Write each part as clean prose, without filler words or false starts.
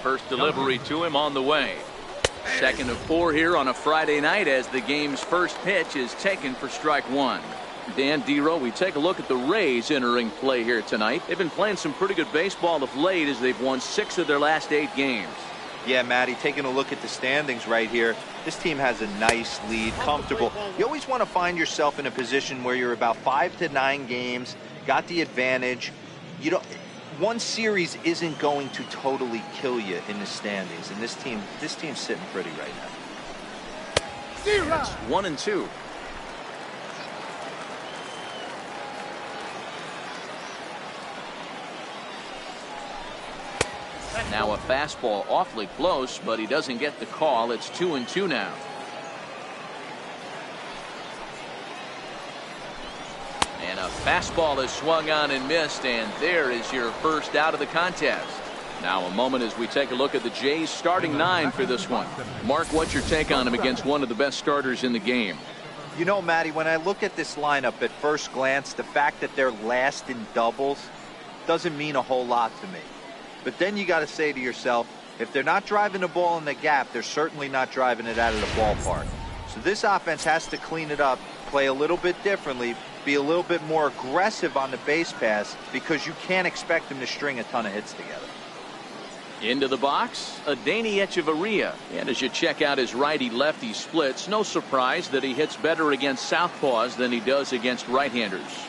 First delivery to him on the way. Second of 4 here on a Friday night as the game's first pitch is taken for strike one. Dan Dero, we take a look at the Rays entering play here tonight. They've been playing some pretty good baseball of late as they've won 6 of their last 8 games. Yeah, Matty, taking a look at the standings right here, this team has a nice lead, comfortable. You always want to find yourself in a position where you're about 5 to 9 games, got the advantage. You don't, one series isn't going to totally kill you in the standings, and this team's sitting pretty right now. It's 1-2. Now a fastball awfully close, but he doesn't get the call. It's 2-2 now. And a fastball is swung on and missed, and there is your first out of the contest. Now a moment as we take a look at the Jays starting 9 for this one. Mark, what's your take on him against one of the best starters in the game? You know, Matty, when I look at this lineup at first glance, the fact that they're last in doubles doesn't mean a whole lot to me. But then you got to say to yourself, if they're not driving the ball in the gap, they're certainly not driving it out of the ballpark. So this offense has to clean it up, play a little bit differently, be a little bit more aggressive on the base pass, because you can't expect them to string a ton of hits together. Into the box, Adeiny Hechavarria. And as you check out his righty-lefty splits, no surprise that he hits better against southpaws than he does against right-handers.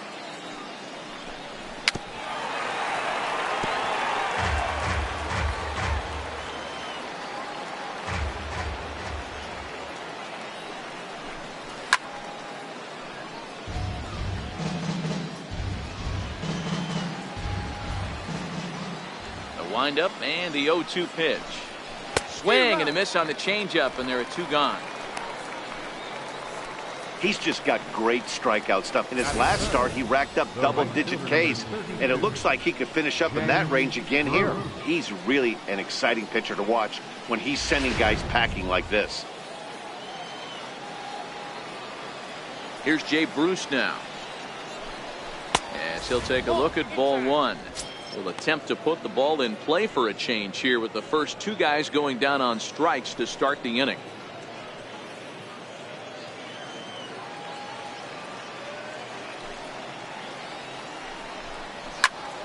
Wind up and the 0-2 pitch. Swing and a miss on the changeup, and there are 2 gone. He's just got great strikeout stuff. In his last start, he racked up double-digit Ks, and it looks like he could finish up in that range again here. He's really an exciting pitcher to watch when he's sending guys packing like this. Here's Jay Bruce now. As he'll take a look at ball 1. Will attempt to put the ball in play for a change here with the first 2 guys going down on strikes to start the inning.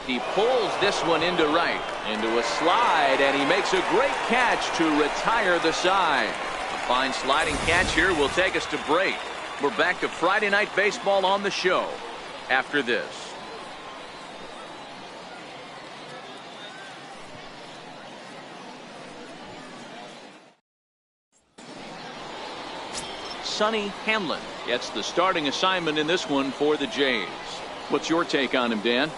He pulls this one into right, into a slide, and he makes a great catch to retire the side. A fine sliding catch here will take us to break. We're back to Friday Night Baseball on the show after this. Sonny Hamlin gets the starting assignment in this one for the Jays. What's your take on him, Dan?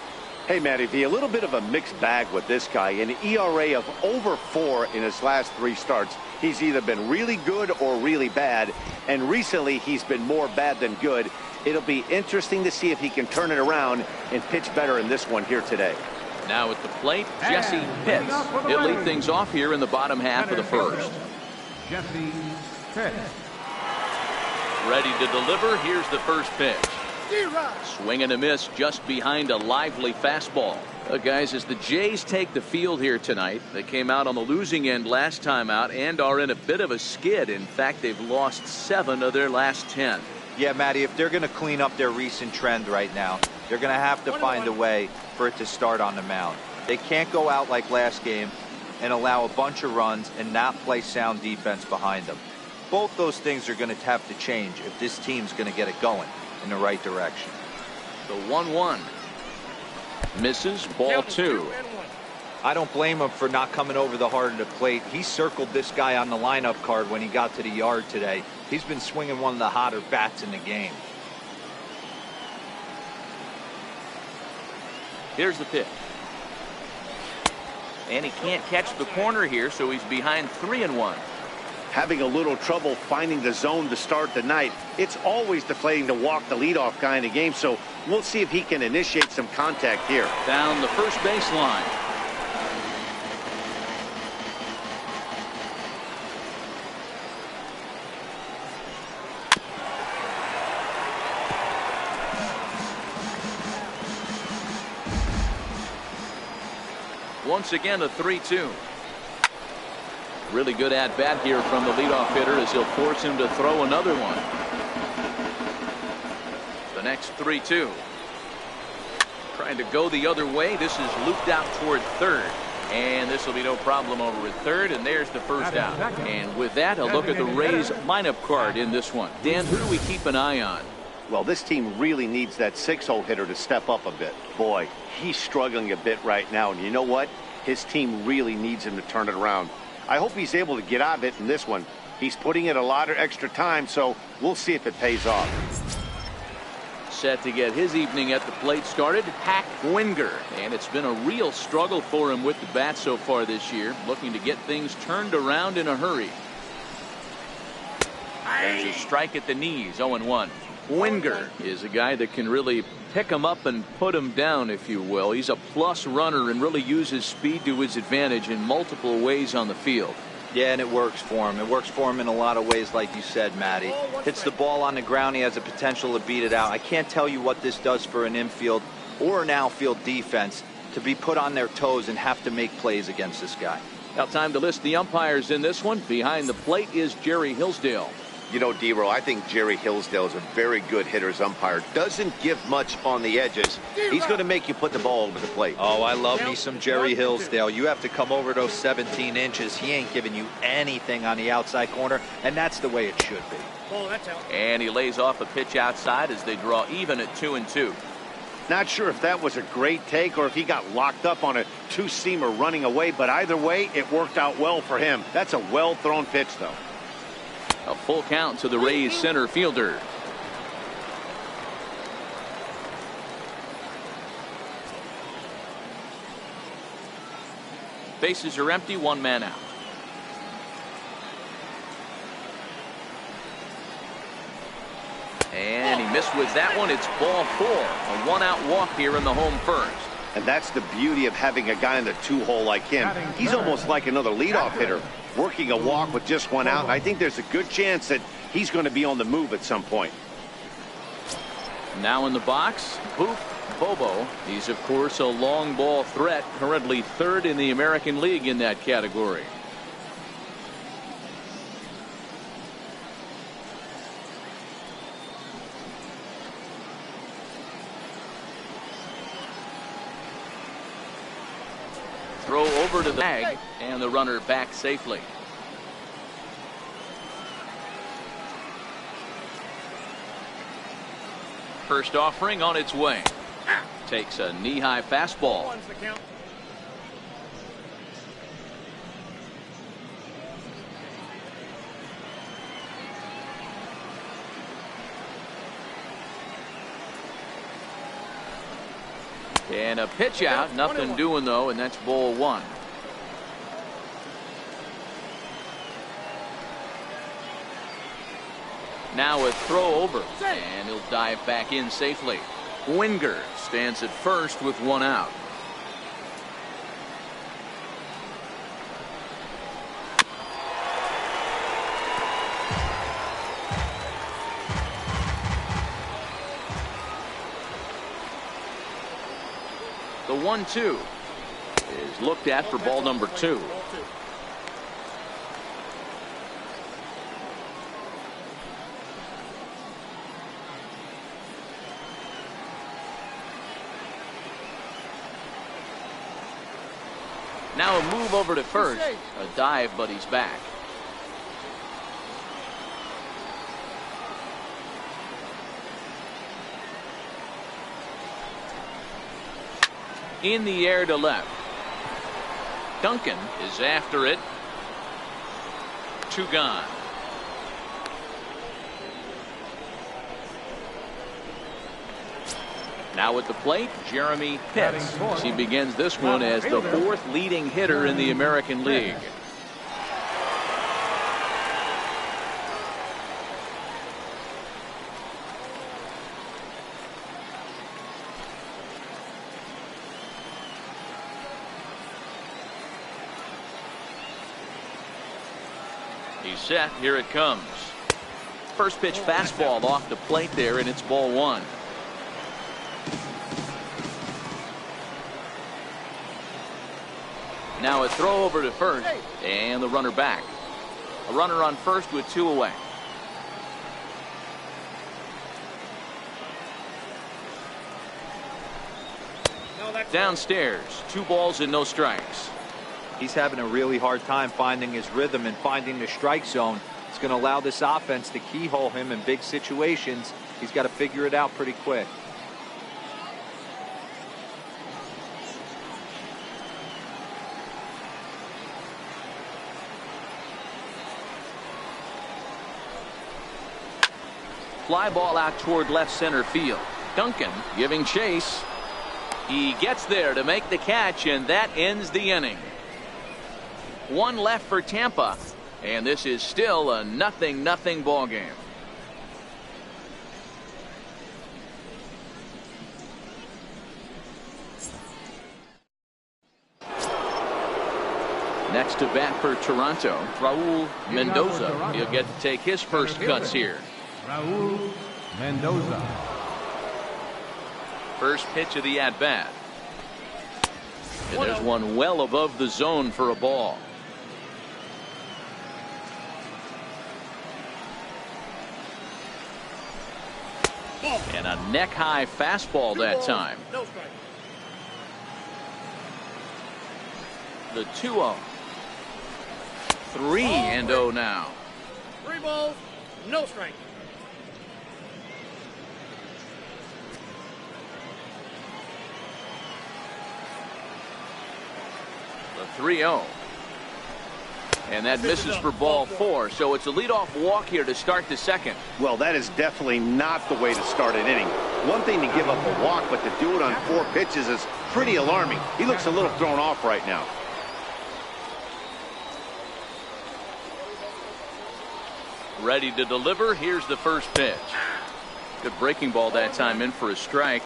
Hey, Matty V, a little bit of a mixed bag with this guy. An ERA of over 4 in his last 3 starts. He's either been really good or really bad, and recently he's been more bad than good. It'll be interesting to see if he can turn it around and pitch better in this one here today. Now at the plate, Jesse Pitts. He'll lead things off here in the bottom half of the first. Jesse Pitts. Ready to deliver. Here's the first pitch. Swing and a miss just behind a lively fastball. Guys, as the Jays take the field here tonight, they came out on the losing end last time out and are in a bit of a skid. In fact, they've lost 7 of their last 10. Yeah, Matty, if they're going to clean up their recent trend right now, they're going to have to find a way for it to start on the mound. They can't go out like last game and allow a bunch of runs and not play sound defense behind them. Both those things are going to have to change if this team's going to get it going in the right direction. The 1-1 misses, ball 2. I don't blame him for not coming over the heart of the plate. He circled this guy on the lineup card when he got to the yard today. He's been swinging one of the hotter bats in the game. Here's the pitch. And he can't catch the corner here, so he's behind 3-1. Having a little trouble finding the zone to start the night. It's always deflating to walk the leadoff guy in the game, so we'll see if he can initiate some contact here. Down the first baseline. Once again, a 3-2. Really good at bat here from the leadoff hitter as he'll force him to throw another one. The next 3-2. Trying to go the other way. This is looped out toward third. And this will be no problem over at third. And there's the first out. And with that, a look at the Rays lineup card in this one. Dan, who do we keep an eye on? Well, this team really needs that 6-hole hitter to step up a bit. Boy, he's struggling a bit right now. And you know what? His team really needs him to turn it around. I hope he's able to get out of it in this one. He's putting in a lot of extra time, so we'll see if it pays off. Set to get his evening at the plate started, Hack Winger. And it's been a real struggle for him with the bat so far this year, looking to get things turned around in a hurry. There's a strike at the knees, 0-1. Winger is a guy that can really pick him up and put him down, if you will. He's a plus runner and really uses speed to his advantage in multiple ways on the field. Yeah, and it works for him. It works for him in a lot of ways, like you said, Matty. Hits the ball on the ground. He has a potential to beat it out. I can't tell you what this does for an infield or an outfield defense to be put on their toes and have to make plays against this guy. Now time to list the umpires in this one. Behind the plate is Jerry Hillsdale. You know, D-Row, I think Jerry Hillsdale is a very good hitter's umpire. Doesn't give much on the edges. He's going to make you put the ball over the plate. Oh, I love me some Jerry Hillsdale. You have to come over those 17 inches. He ain't giving you anything on the outside corner, and that's the way it should be. Oh, that's out. And he lays off a pitch outside as they draw even at 2-2. Not sure if that was a great take or if he got locked up on a two-seamer running away, but either way, it worked out well for him. That's a well-thrown pitch, though. A full count to the Rays center fielder. Bases are empty, one man out. And he missed with that one. It's ball 4. A one-out walk here in the home first. And that's the beauty of having a guy in the two-hole like him. He's almost like another leadoff hitter, working a walk with just one out. And I think there's a good chance that he's going to be on the move at some point. Now in the box, Boof Bobo. He's, of course, a long ball threat, currently third in the American League in that category. Throw over to the bag, and the runner back safely. First offering on its way. Takes a knee-high fastball. And a pitch out, nothing doing though, and that's ball 1. Now a throw over, and he'll dive back in safely. Winger stands at first with one out. The 1-2 is looked at for ball number 2. Now a move over to first. A dive, but he's back. In the air to left. Duncan is after it. 2 gone. Now at the plate, Jeremy Pitts. He begins this one as the 4th leading hitter in the American League. He's set. Here it comes. First pitch fastball off the plate there, and it's ball 1. Now a throw over to first, and the runner back. A runner on first with 2 away. Downstairs, 2 balls and no strikes. He's having a really hard time finding his rhythm and finding the strike zone. It's going to allow this offense to keyhole him in big situations. He's got to figure it out pretty quick. Fly ball out toward left center field. Duncan giving chase. He gets there to make the catch, and that ends the inning. 1 left for Tampa, and this is still a 0-0 ball game. Next to bat for Toronto, Raul Mendoza. He'll get to take his first cuts here. Raul Mendoza. First pitch of the at-bat. And there's one well above the zone for a ball. And a neck-high fastball that time. The 2-0. 3-0 now. 3 balls, no strike. The 3-0. And that misses for ball 4. So it's a leadoff walk here to start the second. Well, that is definitely not the way to start an inning. One thing to give up a walk, but to do it on 4 pitches is pretty alarming. He looks a little thrown off right now. Ready to deliver. Here's the first pitch. Good breaking ball that time, in for a strike.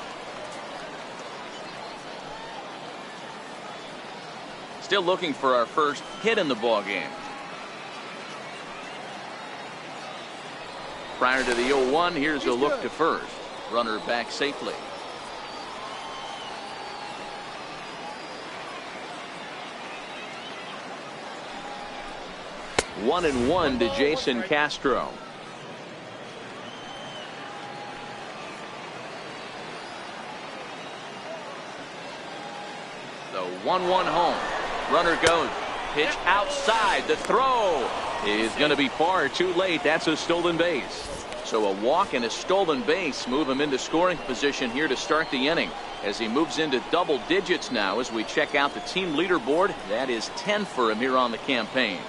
Still looking for our first hit in the ball game. Prior to the 0-1, here's a look to first. Runner back safely. One and 1 to Jason Castro. The 1-1 home. Runner goes. Pitch outside. The throw is going to be far too late. That's a stolen base. So a walk and a stolen base move him into scoring position here to start the inning, as he moves into double digits now as we check out the team leaderboard. That is 10 for him here on the campaign.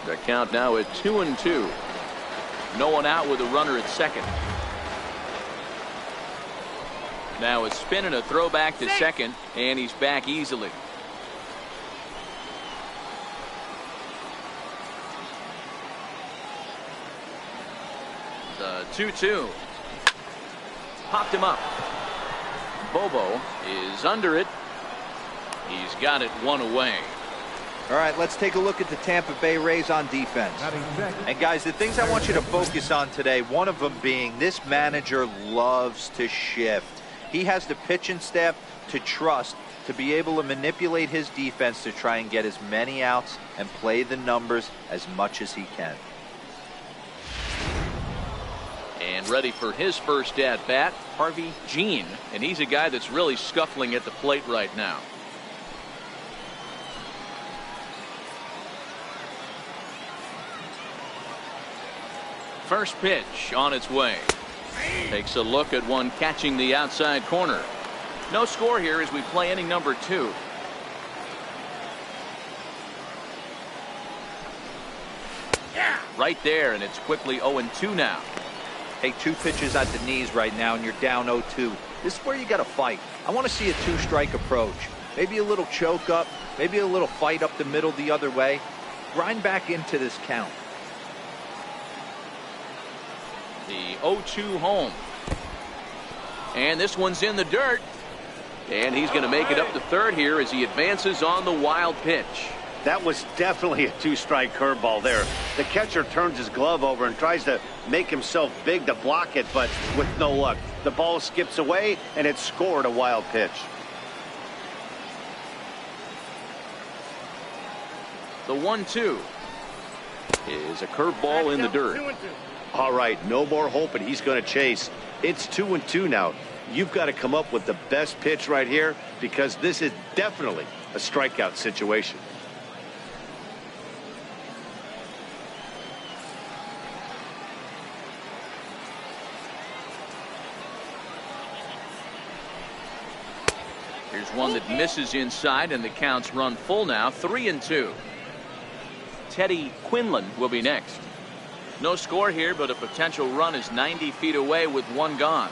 The count now at 2-2. No one out with a runner at second. Now a spin and a throw back to second, and he's back easily. The 2-2. Popped him up. Bobo is under it. He's got it 1 away. All right, let's take a look at the Tampa Bay Rays on defense. And guys, the things I want you to focus on today, one of them being this manager loves to shift. He has the pitching staff to trust to be able to manipulate his defense to try and get as many outs and play the numbers as much as he can. And ready for his first at bat, Harvey Jean, and he's a guy that's really scuffling at the plate right now. First pitch on its way. Takes a look at one catching the outside corner. No score here as we play inning number 2. Right there, and it's quickly 0-2 now. Hey, 2 pitches at the knees right now, and you're down 0-2. This is where you got to fight. I want to see a 2-strike approach. Maybe a little choke up, maybe a little fight up the middle the other way. Grind back into this count. The 0-2 home. And this one's in the dirt. And he's going to make it up to third here as he advances on the wild pitch. That was definitely a two-strike curveball there. The catcher turns his glove over and tries to make himself big to block it, but with no luck. The ball skips away, and it's scored a wild pitch. The 1-2 is a curveball in the dirt. 2-2. All right, no more hoping he's going to chase. It's 2-2 now. You've got to come up with the best pitch right here because this is definitely a strikeout situation. Here's one that misses inside, and the count's run full now, 3-2. Teddy Quinlan will be next. No score here, but a potential run is 90 feet away with one gone.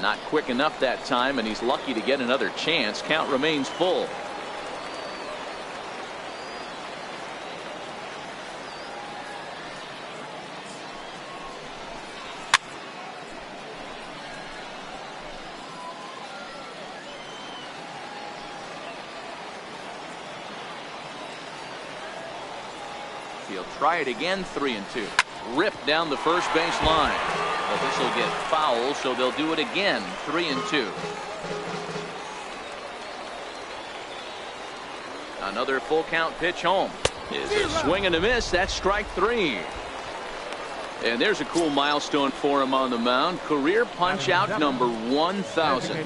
Not quick enough that time, and he's lucky to get another chance. Count remains full. He'll try it again, 3-2. Ripped down the first base line. But this will get foul, so they'll do it again, 3-2. Another full count pitch home. Is a swing and a miss. That's strike 3. And there's a cool milestone for him on the mound. Career punch out number 1,000.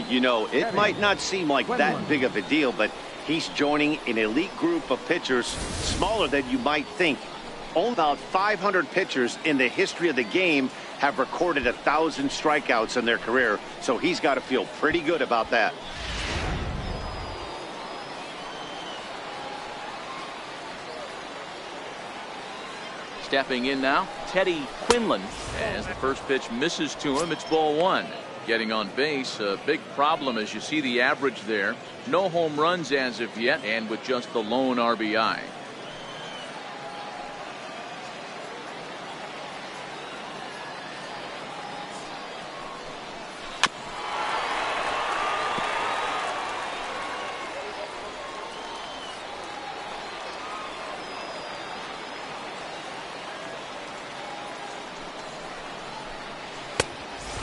You know, it might not seem like that big of a deal, but he's joining an elite group of pitchers smaller than you might think. Only about 500 pitchers in the history of the game have recorded 1,000 strikeouts in their career, so he's got to feel pretty good about that. Stepping in now, Teddy Quinlan. As the first pitch misses to him, it's ball 1. Getting on base, a big problem as you see the average there. No home runs as of yet, and with just the lone RBI.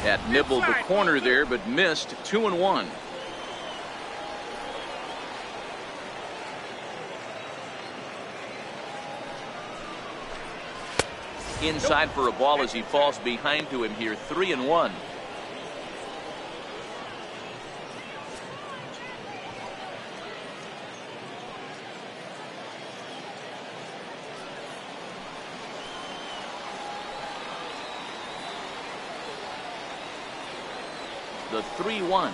That nibbled the corner there, but missed. 2-1. Inside for a ball as he falls behind to him here. 3-1. The 3-1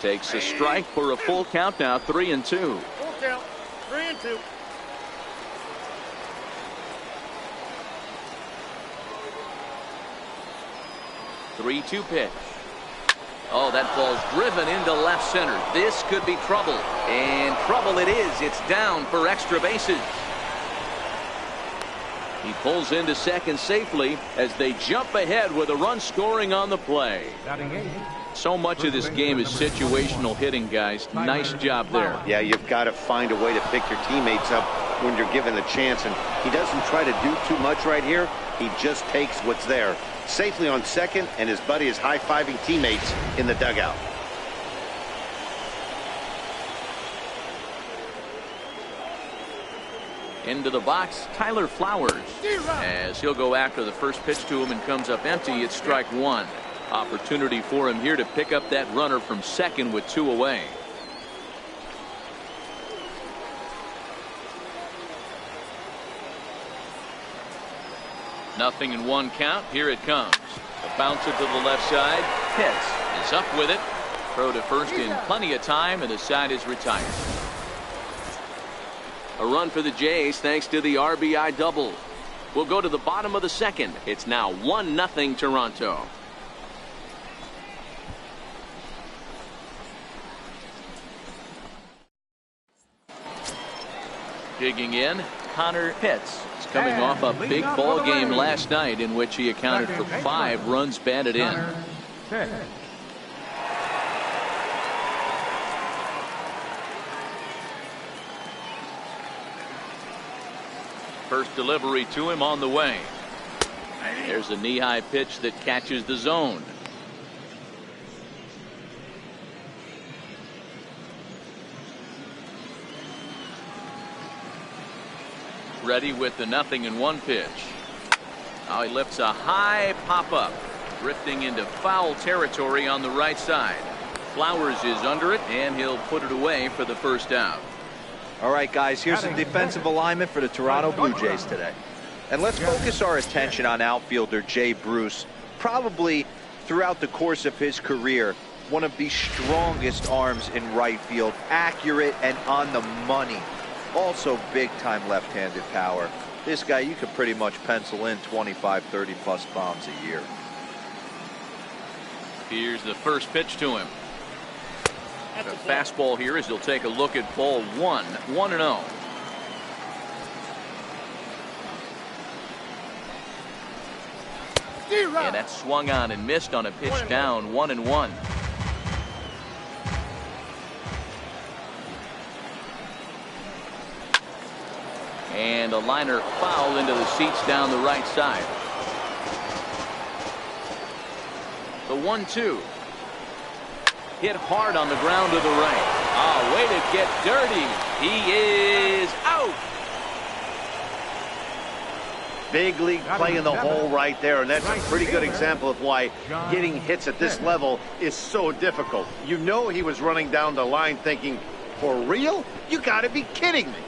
takes a strike for a full count now. 3-2. Full count. 3-2. Three-two pitch. Oh, that ball's driven into left center. This could be trouble, and trouble it is. It's down for extra bases. He pulls into second safely as they jump ahead with a run scoring on the play. So much of this game is situational hitting, guys. Nice job there. Yeah, you've got to find a way to pick your teammates up when you're given the chance, and he doesn't try to do too much right here. He just takes what's there. Safely on second, and his buddy is high-fiving teammates in the dugout. Into the box, Tyler Flowers. As he'll go after the first pitch to him and comes up empty, it's strike 1. Opportunity for him here to pick up that runner from second with 2 away. Nothing in 1 count. Here it comes. A bouncer to the left side. Pitts is up with it. Throw to first in plenty of time, and the side is retired. A run for the Jays thanks to the RBI double. We'll go to the bottom of the second. It's now 1-0 Toronto. Digging in, Connor Pitts is coming off a big ball game last night in which he accounted for 5 runs batted in. First delivery to him on the way. There's a knee-high pitch that catches the zone. Ready with the 0-1 pitch. Now he lifts a high pop-up, drifting into foul territory on the right side. Flowers is under it, and he'll put it away for the first out. All right, guys, here's the defensive alignment for the Toronto Blue Jays today. And let's focus our attention on outfielder Jay Bruce. Probably throughout the course of his career, one of the strongest arms in right field, accurate and on the money. Also big-time left-handed power. This guy, you could pretty much pencil in 25, 30-plus bombs a year. Here's the first pitch to him. The fastball here as he'll take a look at ball 1, 1-0. And that's swung on and missed on a pitch down, 1-1. And a liner foul into the seats down the right side. The 1-2. Hit hard on the ground to the right. Oh, way to get dirty. He is out. Big league play in the hole right there, and that's a pretty good example of why getting hits at this level is so difficult. You know he was running down the line thinking, for real? You got to be kidding me.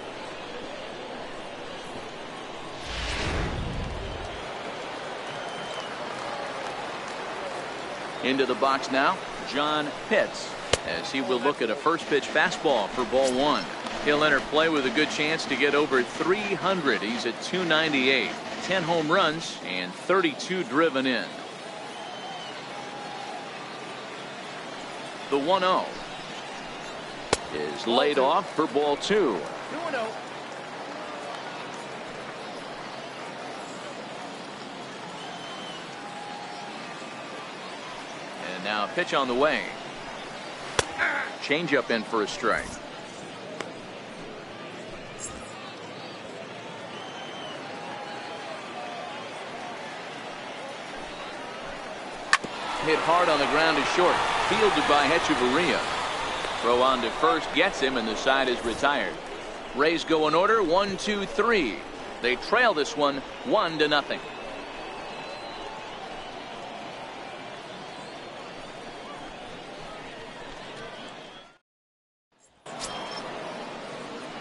Into the box now, John Pitts, as he will look at a first pitch fastball for ball 1. He'll enter play with a good chance to get over 300. He's at 298, 10 home runs and 32 driven in. The 1-0 is laid off for ball 2. 2-0. Now a pitch on the way. Changeup in for a strike. Hit hard on the ground is short. Fielded by Hechavarria. Throw on to first gets him, and the side is retired. Rays go in order, 1, 2, 3. They trail this one 1-0.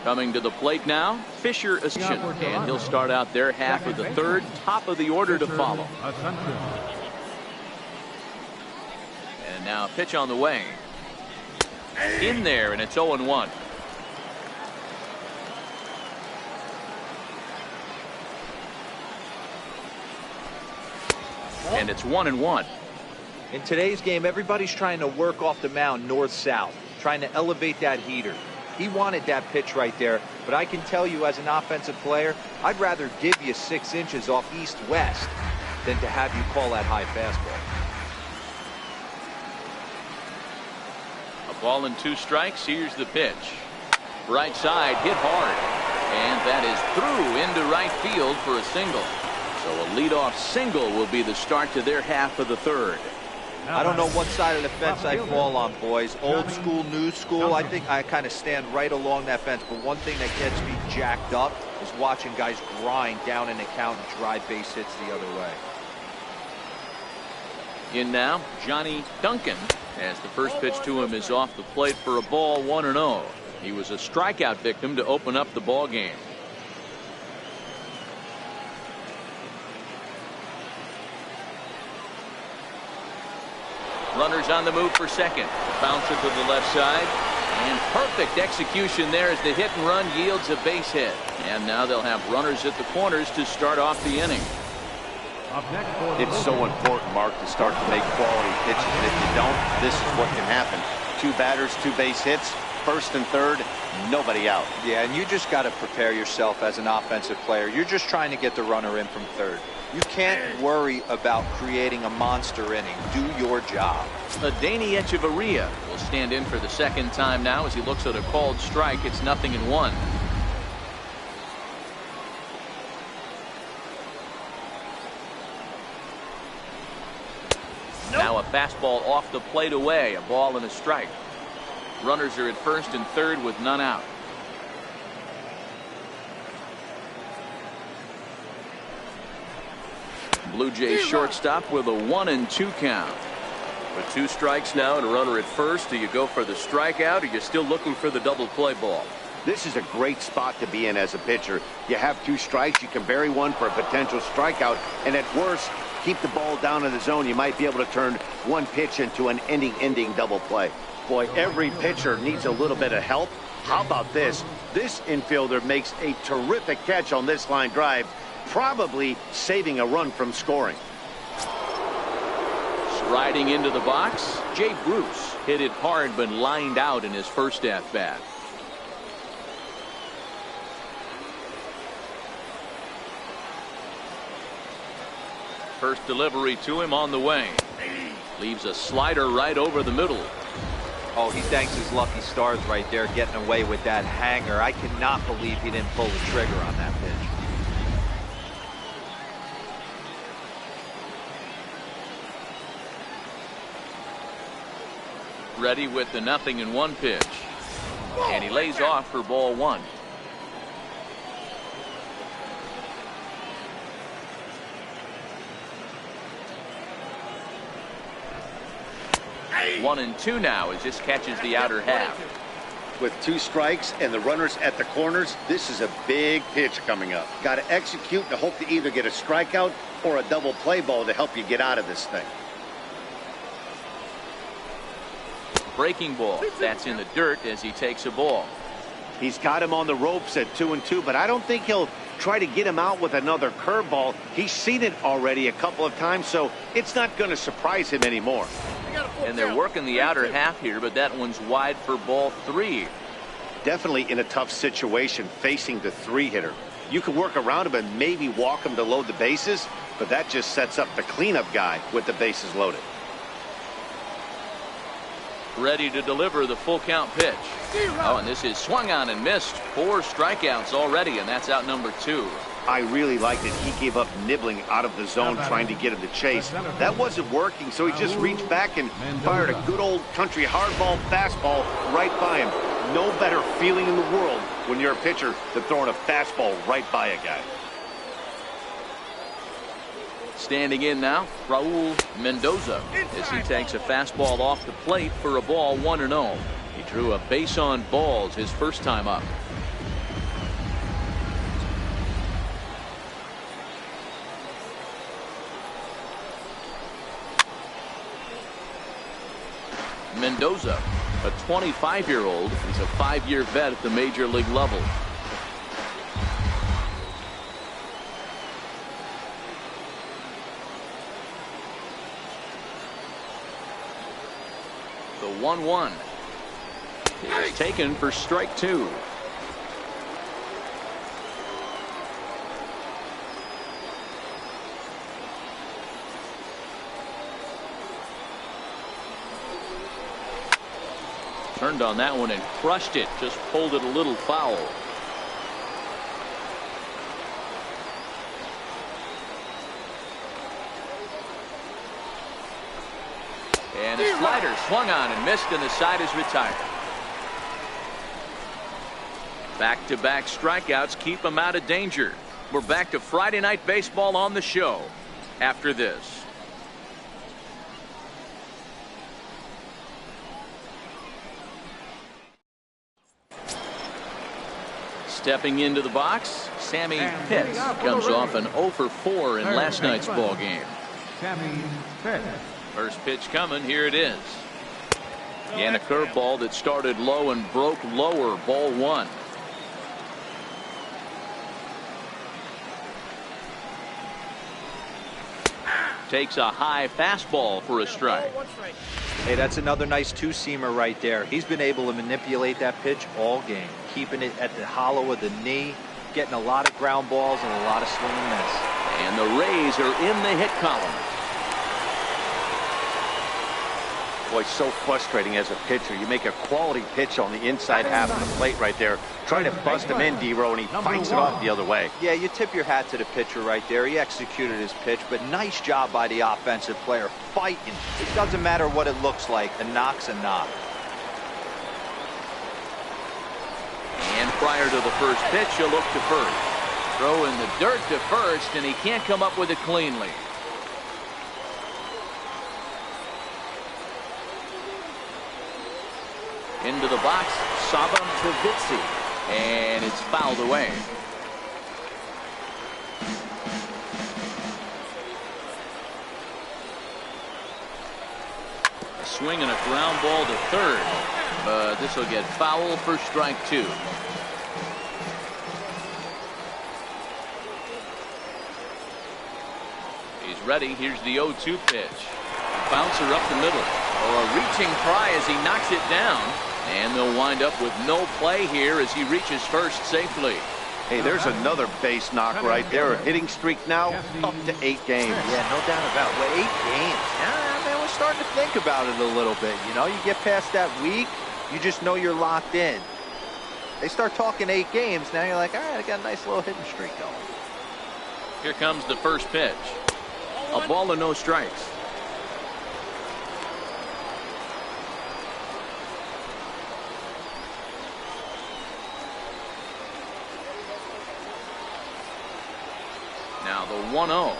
Coming to the plate now, Fisher Ascension, and he'll start out their half of the third, top of the order to follow. And now a pitch on the way. In there, and it's 0-1. And it's 1-1. In today's game, everybody's trying to work off the mound north-south, trying to elevate that heater. He wanted that pitch right there, but I can tell you as an offensive player, I'd rather give you 6 inches off east-west than to have you call that high fastball. A ball and 2 strikes. Here's the pitch. Right side, hit hard. And that is through into right field for a single. So a leadoff single will be the start to their half of the third. I don't know what side of the fence I fall on, boys. Old school, new school. I think I kind of stand right along that fence. But one thing that gets me jacked up is watching guys grind down in the count and drive base hits the other way. In now, Johnny Duncan, as the first pitch to him is off the plate for a ball, 1-0. He was a strikeout victim to open up the ball game. Runners on the move for second. Bouncer to the left side. And perfect execution there as the hit and run yields a base hit. And now they'll have runners at the corners to start off the inning. It's so important, Mark, to start to make quality pitches. And if you don't, this is what can happen. 2 batters, 2 base hits, first and third, nobody out. Yeah, and you just got to prepare yourself as an offensive player. You're just trying to get the runner in from third. You can't worry about creating a monster inning. Do your job. Adeiny Hechavarria will stand in for the second time now as he looks at a called strike. It's 0-1. now a fastball off the plate away, a ball and a strike. Runners are at first and third with none out. Blue Jays shortstop with a 1-2 count. With 2 strikes now and a runner at first, do you go for the strikeout or are you still looking for the double play ball? This is a great spot to be in as a pitcher. You have 2 strikes, you can bury one for a potential strikeout, and at worst, keep the ball down in the zone. You might be able to turn one pitch into an ending double play. Boy, every pitcher needs a little bit of help. How about this? This infielder makes a terrific catch on this line drive, probably saving a run from scoring. Striding into the box, Jay Bruce hit it hard but lined out in his first at bat. First delivery to him on the way. Leaves a slider right over the middle. Oh, he thanks his lucky stars right there getting away with that hanger. I cannot believe he didn't pull the trigger on that pitch. Ready with the 0-1 pitch. And he lays off for ball 1. One and two now as this catches the outer half. With 2 strikes and the runners at the corners, this is a big pitch coming up. Got to execute and hope to either get a strikeout or a double play ball to help you get out of this thing. Breaking ball. That's in the dirt as he takes a ball. He's got him on the ropes at 2-2, but I don't think he'll try to get him out with another curveball. He's seen it already a couple of times, so it's not going to surprise him anymore. And they're working the outer half here, but that one's wide for ball 3. Definitely in a tough situation facing the 3-hitter. You can work around him and maybe walk him to load the bases, but that just sets up the cleanup guy with the bases loaded. Ready to deliver the full count pitch. Oh, and this is swung on and missed. 4 strikeouts already, and that's out number 2. I really liked that he gave up nibbling out of the zone trying to get him to chase. That wasn't working, so he just reached back and fired a good old country hardball fastball right by him. No better feeling in the world when you're a pitcher than throwing a fastball right by a guy. Standing in now, Raul Mendoza as he takes a fastball off the plate for a ball 1-0. He drew a base on balls his first time up. Mendoza, a 25-year-old, is a 5-year vet at the major league level. The 1-1 is taken for strike 2. Turned on that one and crushed it. Just pulled it a little foul. And a slider swung on and missed, and the side is retired. Back-to-back strikeouts keep him out of danger. We're back to Friday Night Baseball on the show after this. Stepping into the box, Sammy Pitts comes off an 0 for 4 in last night's ball game. Sammy Pitts. First pitch coming, here it is. And a curveball that started low and broke lower, ball 1. Takes a high fastball for a strike. Hey, that's another nice 2-seamer right there. He's been able to manipulate that pitch all game, keeping it at the hollow of the knee, getting a lot of ground balls and a lot of swing and miss. And the Rays are in the hit column. Boy, so frustrating as a pitcher. You make a quality pitch on the inside half of the plate right there. Try to bust him in, D-Row, and he fights it off the other way. Yeah, you tip your hat to the pitcher right there. He executed his pitch, but nice job by the offensive player fighting. It doesn't matter what it looks like. A knock's a knock. And prior to the first pitch, you'll look to first. Throw in the dirt to first, and he can't come up with it cleanly. Into the box, Saba Tavitsi, and it's fouled away. A swing and a ground ball to third, but this will get foul for strike two. He's ready. Here's the 0-2 pitch. Bouncer up the middle. Oh, a reaching try as he knocks it down. And they'll wind up with no play here as he reaches first safely. Hey, there's another base knock right there. A hitting streak now up to 8 games. Yeah, no doubt about it. Well, 8 games. Yeah, man, we're starting to think about it a little bit. You know, you get past that week, you just know you're locked in. They start talking 8 games, now you're like, all right, I got a nice little hitting streak going. Here comes the first pitch. A ball and no strikes. Now the 1-0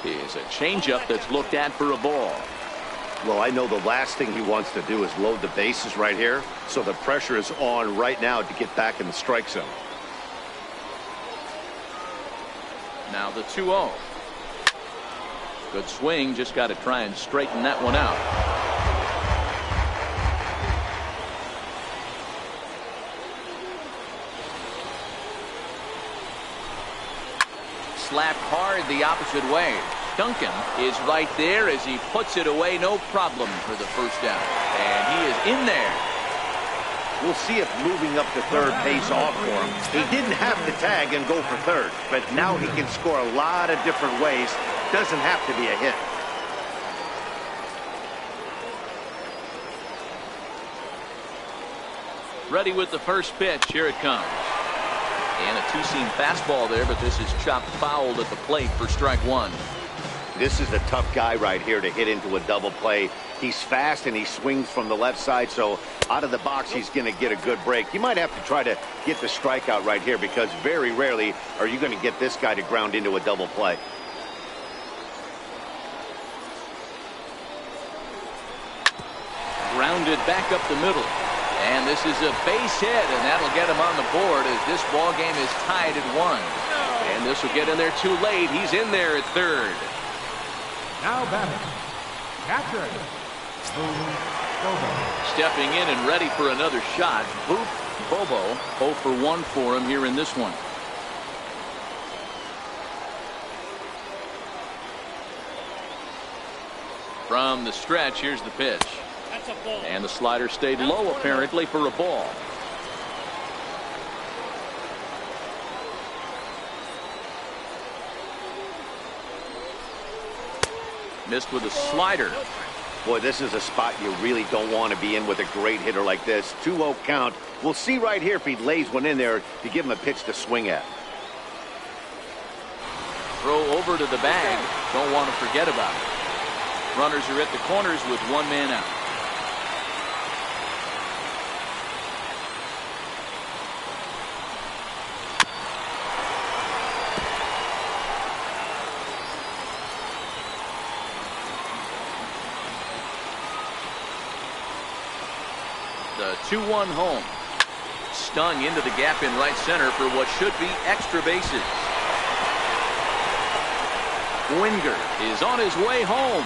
is a changeup that's looked at for a ball. Well, I know the last thing he wants to do is load the bases right here, so the pressure is on right now to get back in the strike zone. Now the 2-0. Good swing, just got to try and straighten that one out. Slapped hard the opposite way. Duncan is right there as he puts it away, no problem for the first out. And he is in there. We'll see if moving up to third pays off for him. He didn't have to tag and go for third, but now he can score a lot of different ways. Doesn't have to be a hit. Ready with the first pitch. Here it comes. And a two-seam fastball there, but this is chopped fouled at the plate for strike one. This is a tough guy right here to hit into a double play. He's fast and he swings from the left side, so out of the box he's going to get a good break. You might have to try to get the strikeout right here because very rarely are you going to get this guy to ground into a double play. Grounded back up the middle. And this is a base hit, and that'll get him on the board as this ball game is tied at 1. And this will get in there too late. He's in there at third. Now batting, catcher, Bobo. Stepping in and ready for another shot. Boop Bobo, 0 for 1 for him here in this one. From the stretch, here's the pitch. And the slider stayed low apparently for a ball. Missed with a slider. Boy, this is a spot you really don't want to be in with a great hitter like this. 2-0 count. We'll see right here if he lays one in there to give him a pitch to swing at. Throw over to the bag. Don't want to forget about it. Runners are at the corners with one man out. The 2-1 home. Stung into the gap in right center for what should be extra bases. Winger is on his way home.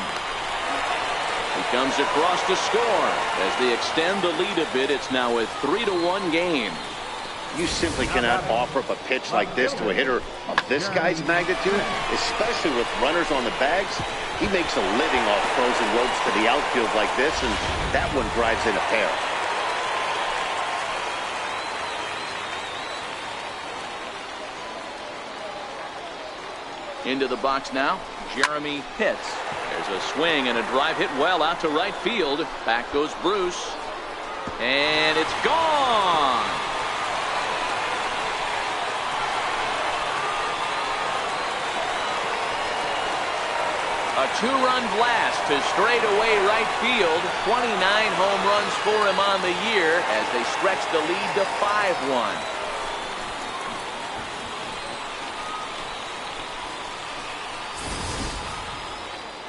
He comes across to score. As they extend the lead a bit, it's now a 3-1 game. You simply cannot offer up a pitch like this to a hitter of this guy's magnitude, especially with runners on the bags. He makes a living off frozen ropes to the outfield like this, and that one drives in a pair. Into the box now, Jeremy Pitts. There's There's a swing and a drive hit well out to right field. Back goes Bruce. And it's gone. A two-run blast to straightaway right field. 29 home runs for him on the year as they stretch the lead to 5-1.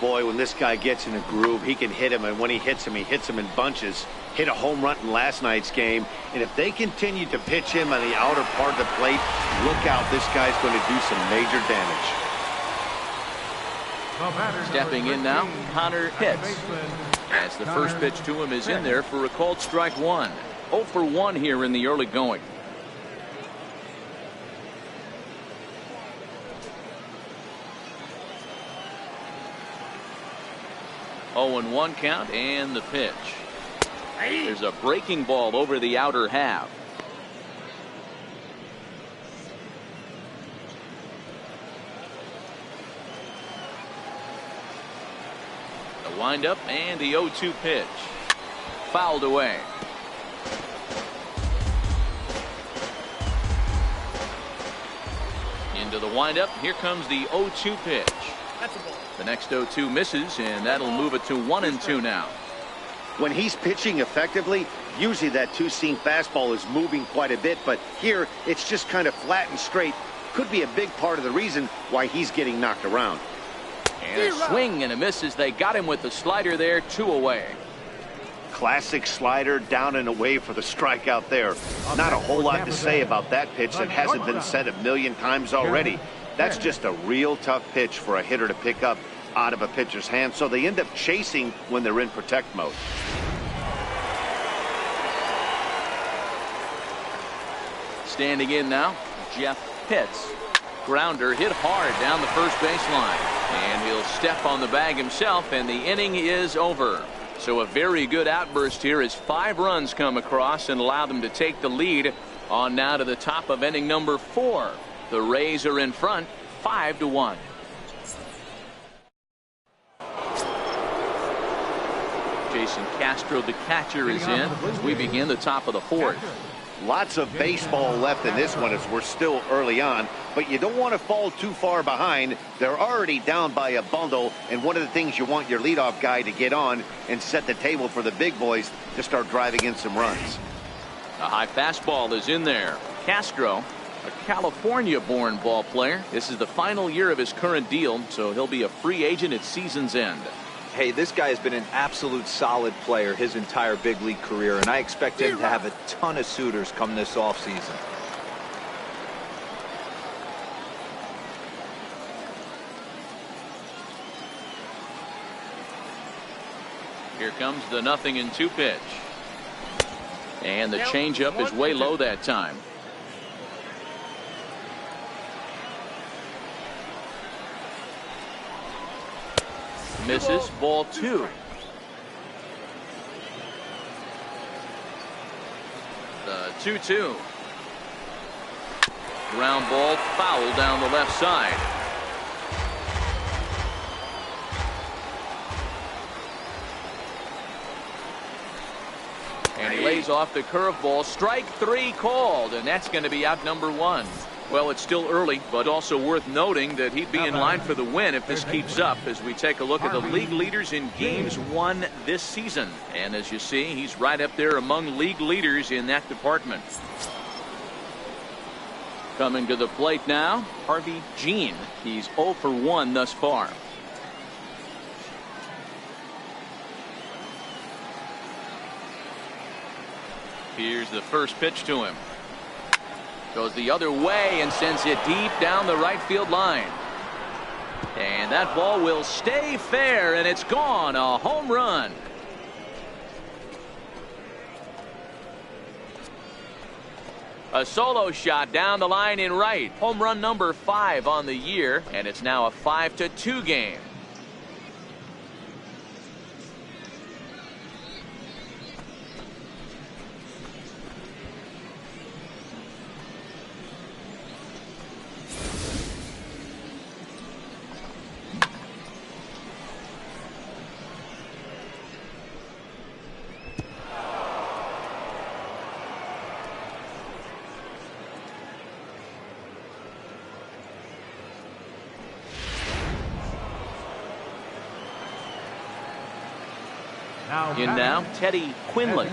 Boy, when this guy gets in a groove, he can hit him, and when he hits him in bunches. Hit a home run in last night's game, and if they continue to pitch him on the outer part of the plate, look out, this guy's going to do some major damage. Stepping in now, Connor Pitts. As the first pitch to him is in there for a called strike one. 0 for 1 here in the early going. Oh, and 1 count, and the pitch. There's a breaking ball over the outer half. The windup and the 0-2 pitch. Fouled away. Into the windup. Here comes the 0-2 pitch. That's a ball. The next 0-2 misses, and that'll move it to 1-2 now. When he's pitching effectively, usually that two-seam fastball is moving quite a bit, but here it's just kind of flat and straight. Could be a big part of the reason why he's getting knocked around. And a swing and a miss as they got him with the slider there, 2 away. Classic slider, down and away for the strikeout there. Not a whole lot to say about that pitch that hasn't been said a million times already. That's just a real tough pitch for a hitter to pick up out of a pitcher's hand, so they end up chasing when they're in protect mode. Standing in now, Jeff Pitts. Grounder hit hard down the first baseline, and he'll step on the bag himself, and the inning is over. So a very good outburst here as 5 runs come across and allow them to take the lead on now to the top of inning number 4. The Rays are in front 5-1. Jason Castro, the catcher, is in as we begin the top of the 4th. Lots of baseball left in this one as we're still early on, but you don't want to fall too far behind. They're already down by a bundle, and one of the things you want your leadoff guy to get on and set the table for the big boys to start driving in some runs. A high fastball is in there. Castro, a California-born ball player. This is the final year of his current deal, so he'll be a free agent at season's end. Hey, this guy has been an absolute solid player his entire big league career, and I expect him to have a ton of suitors come this offseason. Here comes the 0-2 pitch. And the changeup is way low that time. Misses, ball 2. The 2-2. Ground ball foul down the left side. And he lays off the curveball. Strike 3 called, and that's going to be out number 1. Well, it's still early, but also worth noting that he'd be in line for the win if this keeps up as we take a look at the league leaders in games won this season. And as you see, he's right up there among league leaders in that department. Coming to the plate now, Harvey Jean. He's 0 for 1 thus far. Here's the first pitch to him. Goes the other way and sends it deep down the right field line. And that ball will stay fair, and it's gone. A home run. A solo shot down the line in right. Home run number 5 on the year, and it's now a 5-2 game. In now, Teddy Quinlan.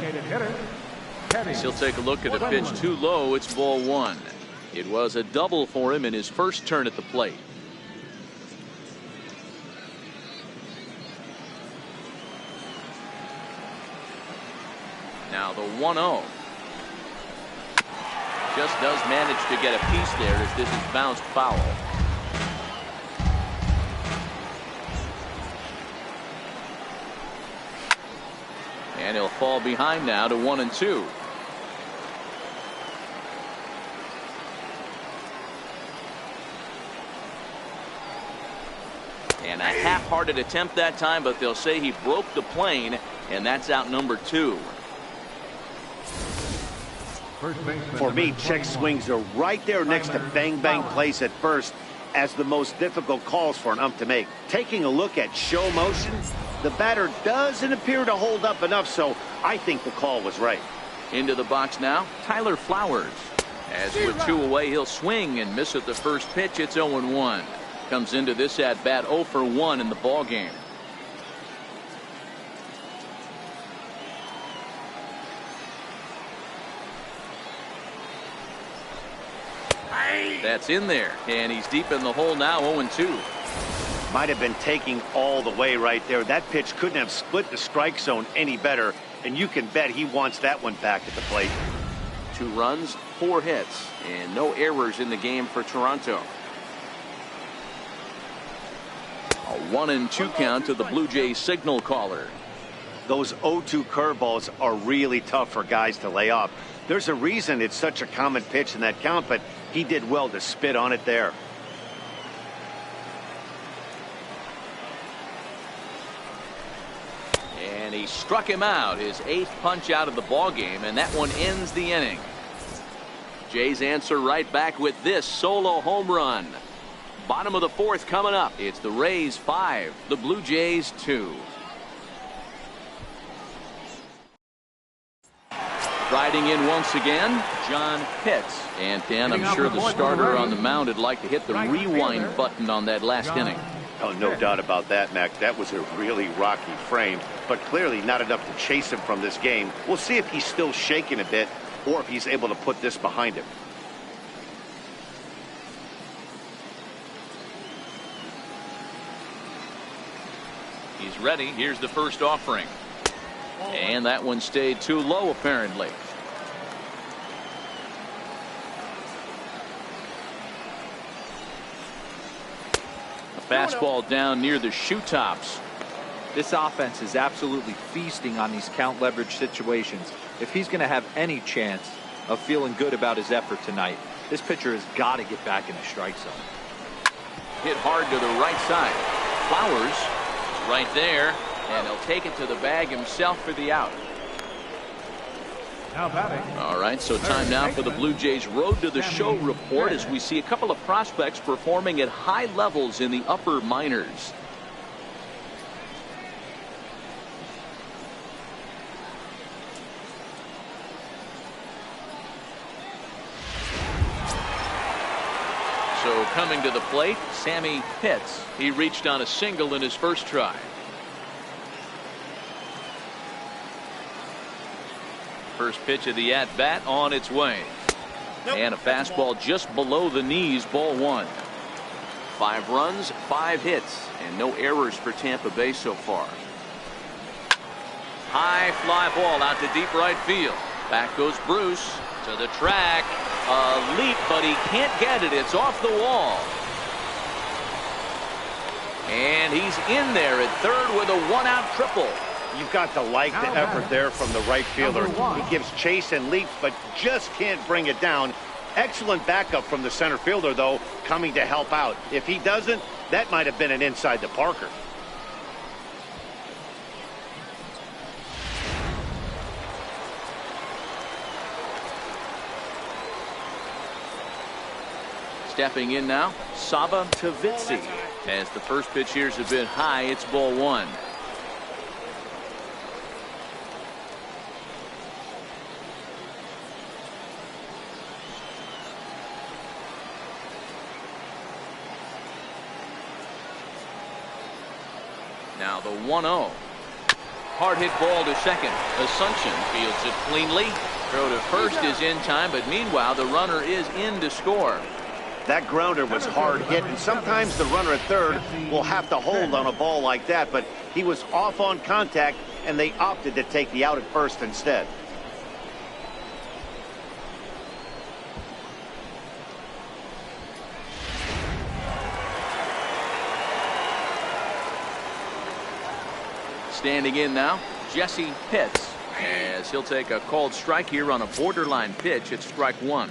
He'll take a look at a pitch too low. It's ball one. It was a double for him in his first turn at the plate. Now the 1-0. Just does manage to get a piece there as this is bounced foul. And he'll fall behind now to 1-2. And a half-hearted attempt that time, but they'll say he broke the plane, and that's out number 2. For me, check swings are right there next to bang-bang plays at first as the most difficult calls for an ump to make. Taking a look at show motion, the batter doesn't appear to hold up enough, so I think the call was right. Into the box now, Tyler Flowers. As with 2 away, he'll swing and miss at the first pitch. It's 0-1. Comes into this at bat 0 for 1 in the ball game. That's in there, and he's deep in the hole now. 0-2. Might have been taking all the way right there. That pitch couldn't have split the strike zone any better, and you can bet he wants that one back at the plate. 2 runs, 4 hits, and no errors in the game for Toronto. A 1-2 count to the Blue Jays signal caller. Those 0-2 curveballs are really tough for guys to lay off. There's a reason it's such a common pitch in that count, but he did well to spit on it there. And he struck him out, his 8th punch out of the ball game, and that one ends the inning. Jays answer right back with this solo home run. Bottom of the 4th coming up. It's the Rays 5, the Blue Jays 2. Riding in once again, John Pitts. And Dan, I'm sure the starter on the mound would like to hit the rewind button on that last inning. Oh, no doubt about that, Mac. That was a really rocky frame, but clearly not enough to chase him from this game. We'll see if he's still shaking a bit or if he's able to put this behind him. He's ready. Here's the first offering. And that one stayed too low, apparently. A fastball down near the shoe tops. This offense is absolutely feasting on these count leverage situations. If he's going to have any chance of feeling good about his effort tonight, this pitcher has got to get back in the strike zone. Hit hard to the right side. Flowers is right there, and he'll take it to the bag himself for the out. Now batting. All right, so time now for the Blue Jays Road to the Show report as we see a couple of prospects performing at high levels in the upper minors. So coming to the plate, Sammy Pitts. He reached on a single in his first try. First pitch of the at-bat on its way. And a fastball just below the knees, ball 1. 5 runs, 5 hits, and no errors for Tampa Bay so far. High fly ball out to deep right field. Back goes Bruce to the track. A leap, but he can't get it. It's off the wall. And he's in there at third with a 1-out triple. You've got to like the effort there from the right fielder. He gives chase and leaps, but just can't bring it down. Excellent backup from the center fielder, though, coming to help out. If he doesn't, that might have been an inside to Parker. Stepping in now, Saba Tavitsi. As the first pitch here's a bit high, it's ball 1. Now the 1-0. Hard hit ball to second. Asuncion fields it cleanly. Throw to first is in time, but meanwhile the runner is in to score. That grounder was hard hit, and sometimes the runner at third will have to hold on a ball like that, but he was off on contact, and they opted to take the out at first instead. Standing in now, Jesse Pitts, as he'll take a called strike here on a borderline pitch at strike one.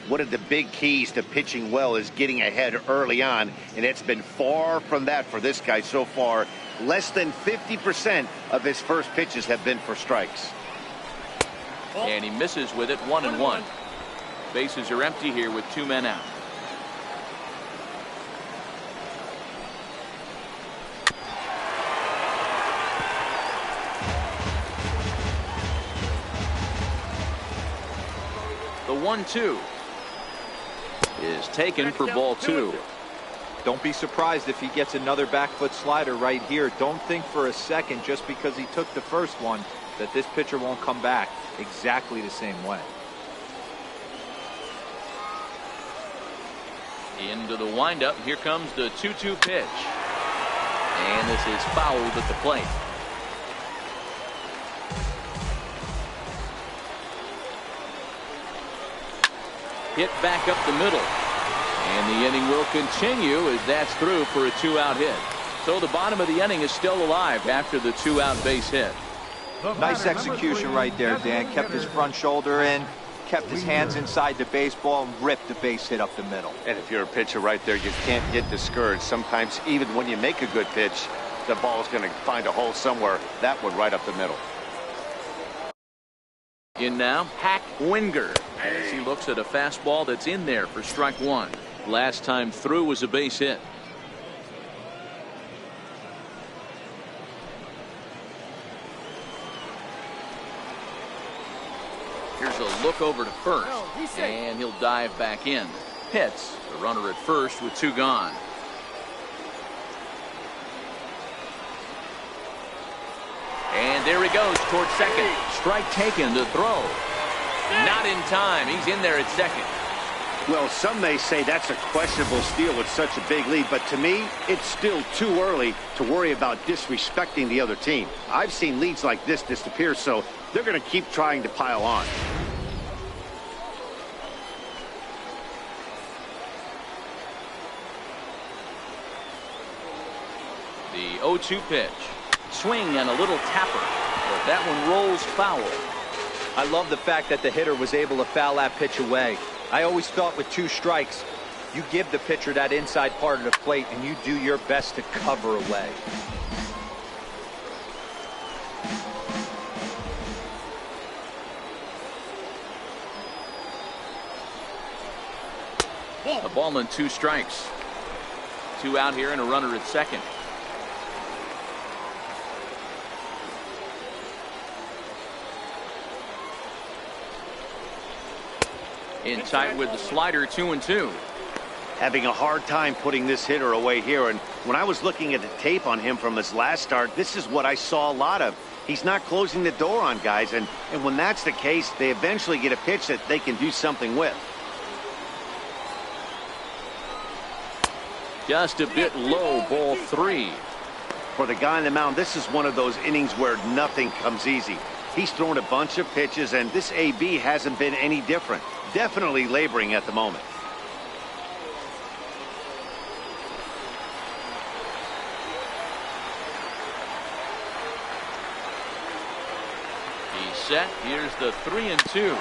One of the big keys to pitching well is getting ahead early on, and it's been far from that for this guy so far. Less than 50% of his first pitches have been for strikes. And he misses with it, 1-1. Bases are empty here with 2 men out. The 1-2 is taken for ball 2. Don't be surprised if he gets another back foot slider right here. Don't think for a second, just because he took the first one, that this pitcher won't come back exactly the same way. Into the windup. Here comes the 2-2 pitch. And this is fouled at the plate. Hit back up the middle. And the inning will continue as that's through for a 2-out hit. So the bottom of the inning is still alive after the 2-out base hit. Nice execution right there, Dan. Kept his front shoulder in, kept his hands inside the baseball, and ripped the base hit up the middle. And if you're a pitcher right there, you can't get discouraged. Sometimes even when you make a good pitch, the ball is going to find a hole somewhere. That one right up the middle. In now, Hack Winger, as he looks at a fastball that's in there for strike one. Last time through was a base hit. Here's a look over to first, and he'll dive back in. Pitts, the runner at first with 2 gone. And there he goes towards second. Strike taken to throw. Not in time. He's in there at second. Well, some may say that's a questionable steal with such a big lead, but to me, it's still too early to worry about disrespecting the other team. I've seen leads like this disappear, so they're going to keep trying to pile on. The 0-2 pitch. Swing and a little tapper, but that one rolls foul. I love the fact that the hitter was able to foul that pitch away. I always thought with 2 strikes, you give the pitcher that inside part of the plate and you do your best to cover away. A ball and 2 strikes. 2 out here and a runner at second. In tight with the slider, 2-2. Having a hard time putting this hitter away here, and when I was looking at the tape on him from his last start, this is what I saw a lot of. He's not closing the door on guys, and when that's the case, they eventually get a pitch that they can do something with. Just a bit low, ball 3. For the guy on the mound, this is one of those innings where nothing comes easy. He's thrown a bunch of pitches, and this AB hasn't been any different. Definitely laboring at the moment. He's set. Here's the 3-2. Too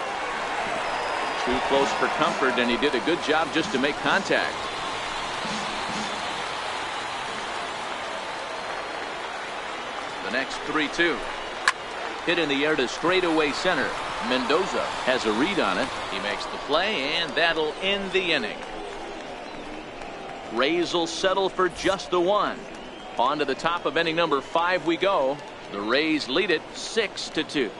close for comfort, and he did a good job just to make contact. The next 3-2. Hit in the air to straightaway center. Mendoza has a read on it. He makes the play, and that'll end the inning. Rays will settle for just the 1. On to the top of inning number 5 we go. The Rays lead it 6-2.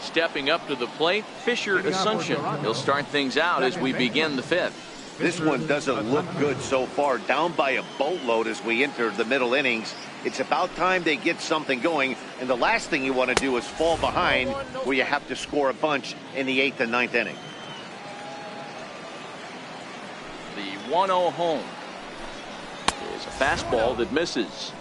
Stepping up to the plate, Fisher Asuncion. He'll start things out as we begin the 5th. This one doesn't look good so far. Down by a boatload as we enter the middle innings. It's about time they get something going. And the last thing you want to do is fall behind where you have to score a bunch in the 8th and 9th inning. The 1-0 home is a fastball that misses.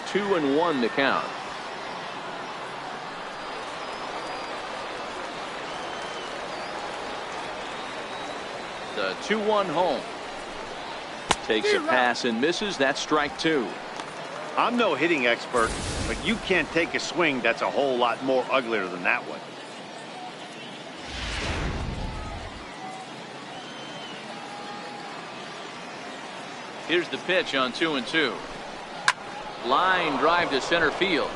Two and one to count. The 2-1 home. Takes a pass and misses. That's strike two. I'm no hitting expert, but you can't take a swing that's a whole lot more uglier than that one. Here's the pitch on 2-2. Line drive to center field.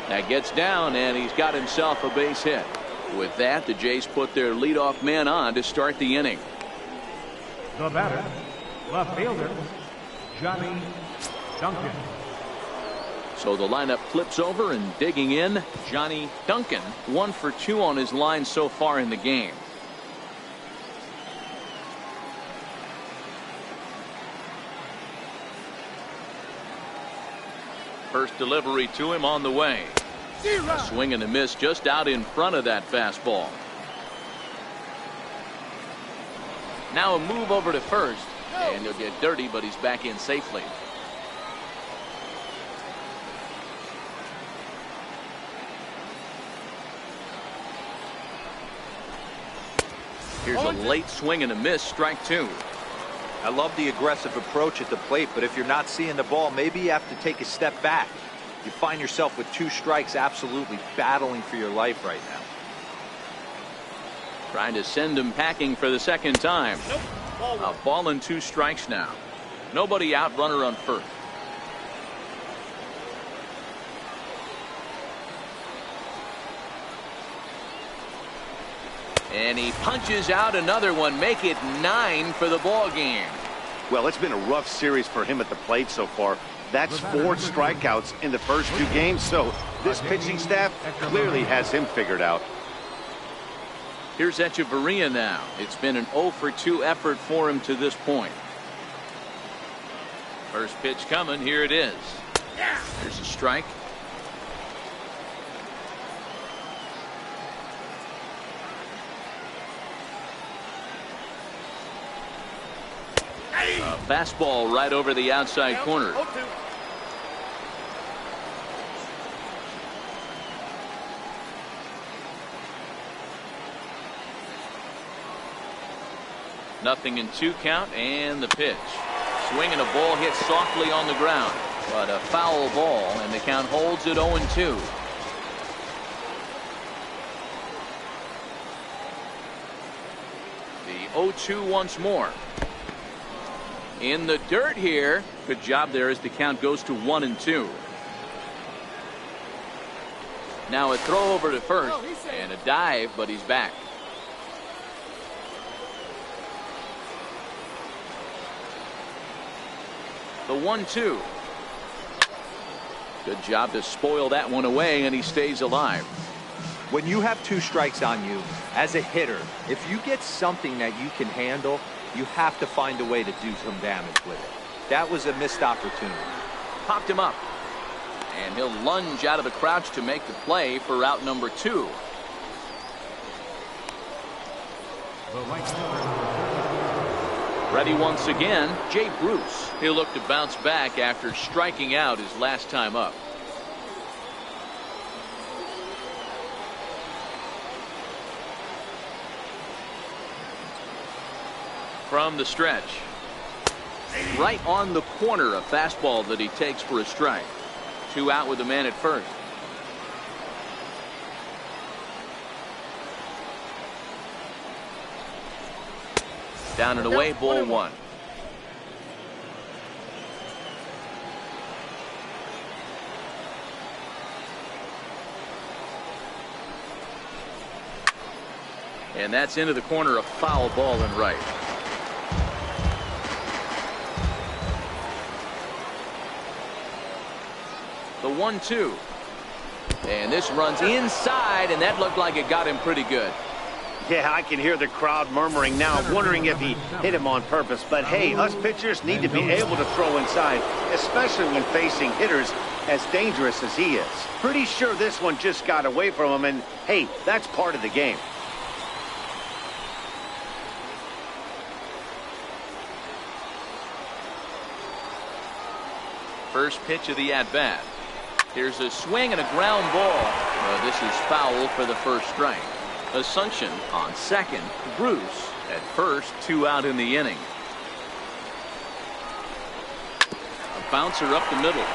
That gets down, and he's got himself a base hit. With that, the Jays put their leadoff man on to start the inning. The batter, left fielder, Johnny Duncan. So the lineup flips over, and digging in, Johnny Duncan, 1 for 2 on his line so far in the game. First delivery to him on the way. A swing and a miss just out in front of that fastball. Now a move over to first, and he'll get dirty, but he's back in safely. Here's a late swing and a miss, strike two. I love the aggressive approach at the plate, but if you're not seeing the ball, maybe you have to take a step back. You find yourself with 2 strikes, absolutely battling for your life right now. Trying to send him packing for the second time. A ball and 2 strikes now. Nobody out, runner on first. And he punches out another one, make it 9 for the ball game. Well, it's been a rough series for him at the plate so far. That's 4 strikeouts in the first 2 games, so this pitching staff clearly has him figured out. Here's Echeverria now. It's been an 0 for 2 effort for him to this point. First pitch coming, here it is. There's a strike. A fastball right over the outside corner. Nothing in 2 count, and the pitch. Swing and a ball hit softly on the ground, but a foul ball, and the count holds at 0-2. The 0-2 once more. In the dirt here. Good job there as the count goes to 1-2. Now a throw over to first and a dive, but he's back. The 1-2. Good job to spoil that one away, and he stays alive. When you have 2 strikes on you, as a hitter, if you get something that you can handle, you have to find a way to do some damage with it. That was a missed opportunity. Popped him up. And he'll lunge out of the crouch to make the play for out number 2. Ready once again, Jay Bruce. He'll look to bounce back after striking out his last time up. From the stretch. Right on the corner, a fastball that he takes for a strike. 2 out with the man at first. Down and away, ball 1. And that's into the corner, a foul ball and right. The 1-2. And this runs inside, and that looked like it got him pretty good. Yeah, I can hear the crowd murmuring now, wondering if he hit him on purpose. But hey, us pitchers need to be able to throw inside, especially when facing hitters as dangerous as he is. Pretty sure this one just got away from him, and hey, that's part of the game. First pitch of the at-bat. Here's a swing and a ground ball. This is foul for the first strike. Asuncion on second. Bruce at first. 2 out in the inning. A bouncer up the middle.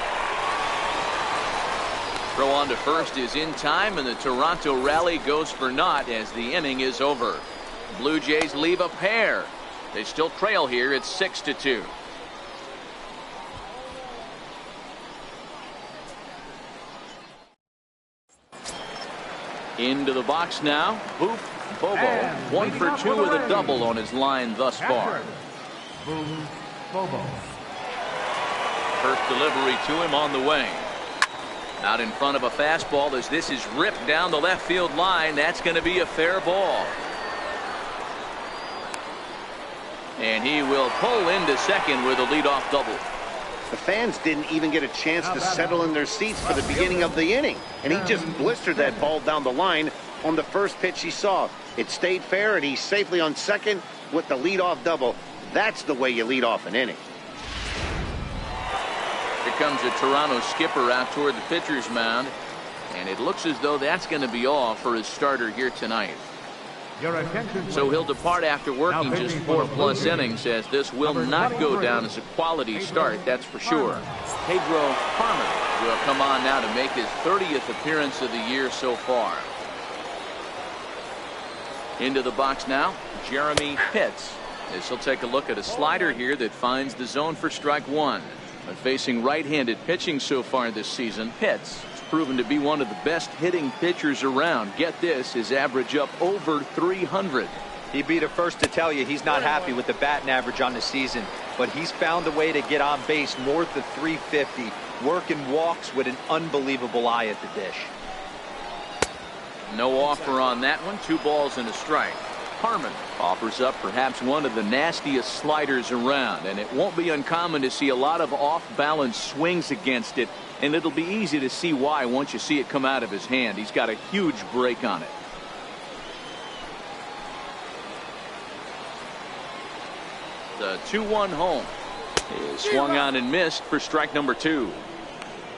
Throw on to first is in time, and the Toronto rally goes for naught as the inning is over. Blue Jays leave a pair. They still trail here. It's 6-2. Into the box now. Boop Bobo. 1 for 2 with a double on his line thus far. Boom Bobo. First delivery to him on the way. Out in front of a fastball as this is ripped down the left field line. That's going to be a fair ball. And he will pull into second with a leadoff double. The fans didn't even get a chance to settle in their seats for the beginning of the inning. And he just blistered that ball down the line on the first pitch he saw. It stayed fair, and he's safely on second with the leadoff double. That's the way you lead off an inning. Here comes a Toronto skipper out toward the pitcher's mound. And it looks as though that's going to be all for his starter here tonight. So he'll depart after working just 4+ innings, as this will not go down as a quality start, that's for sure. Pedro Harmer will come on now to make his 30th appearance of the year so far. Into the box now, Jeremy Pitts. As he'll take a look at a slider here that finds the zone for strike 1. But facing right-handed pitching so far this season, Pitts proven to be one of the best hitting pitchers around. Get this, his average up over 300. He'd be the first to tell you he's not happy with the batting average on the season, but he's found a way to get on base north of 350, working walks with an unbelievable eye at the dish. No offer on that one. 2 balls and a strike. Harmon offers up perhaps one of the nastiest sliders around, and it won't be uncommon to see a lot of off-balance swings against it. And it'll be easy to see why once you see it come out of his hand. He's got a huge break on it. The 2-1 home is swung on and missed for strike number 2.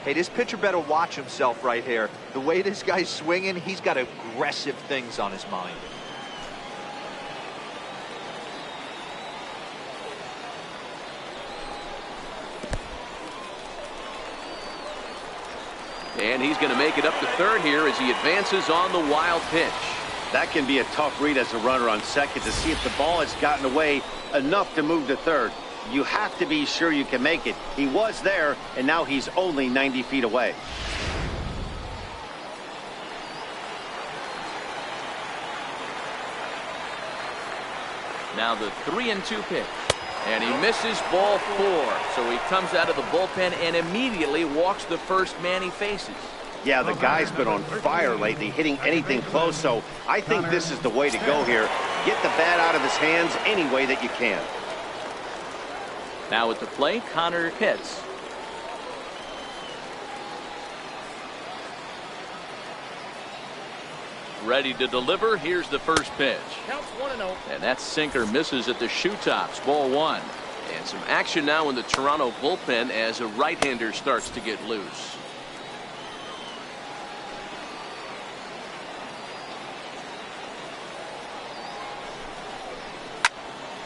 Hey, this pitcher better watch himself right here. The way this guy's swinging, he's got aggressive things on his mind. And he's going to make it up to third here as he advances on the wild pitch. That can be a tough read as a runner on second to see if the ball has gotten away enough to move to third. You have to be sure you can make it. He was there, and now he's only 90 feet away. Now the 3-2 pitch. And he misses ball 4. So he comes out of the bullpen and immediately walks the first man he faces. Yeah, the guy's been on fire lately, hitting anything close. So I think this is the way to go here. Get the bat out of his hands any way that you can. Now at the plate, Connor Pitts. Ready to deliver. Here's the first pitch. Counts 1-0. And that sinker misses at the shoe tops. Ball 1. And some action now in the Toronto bullpen as a right-hander starts to get loose.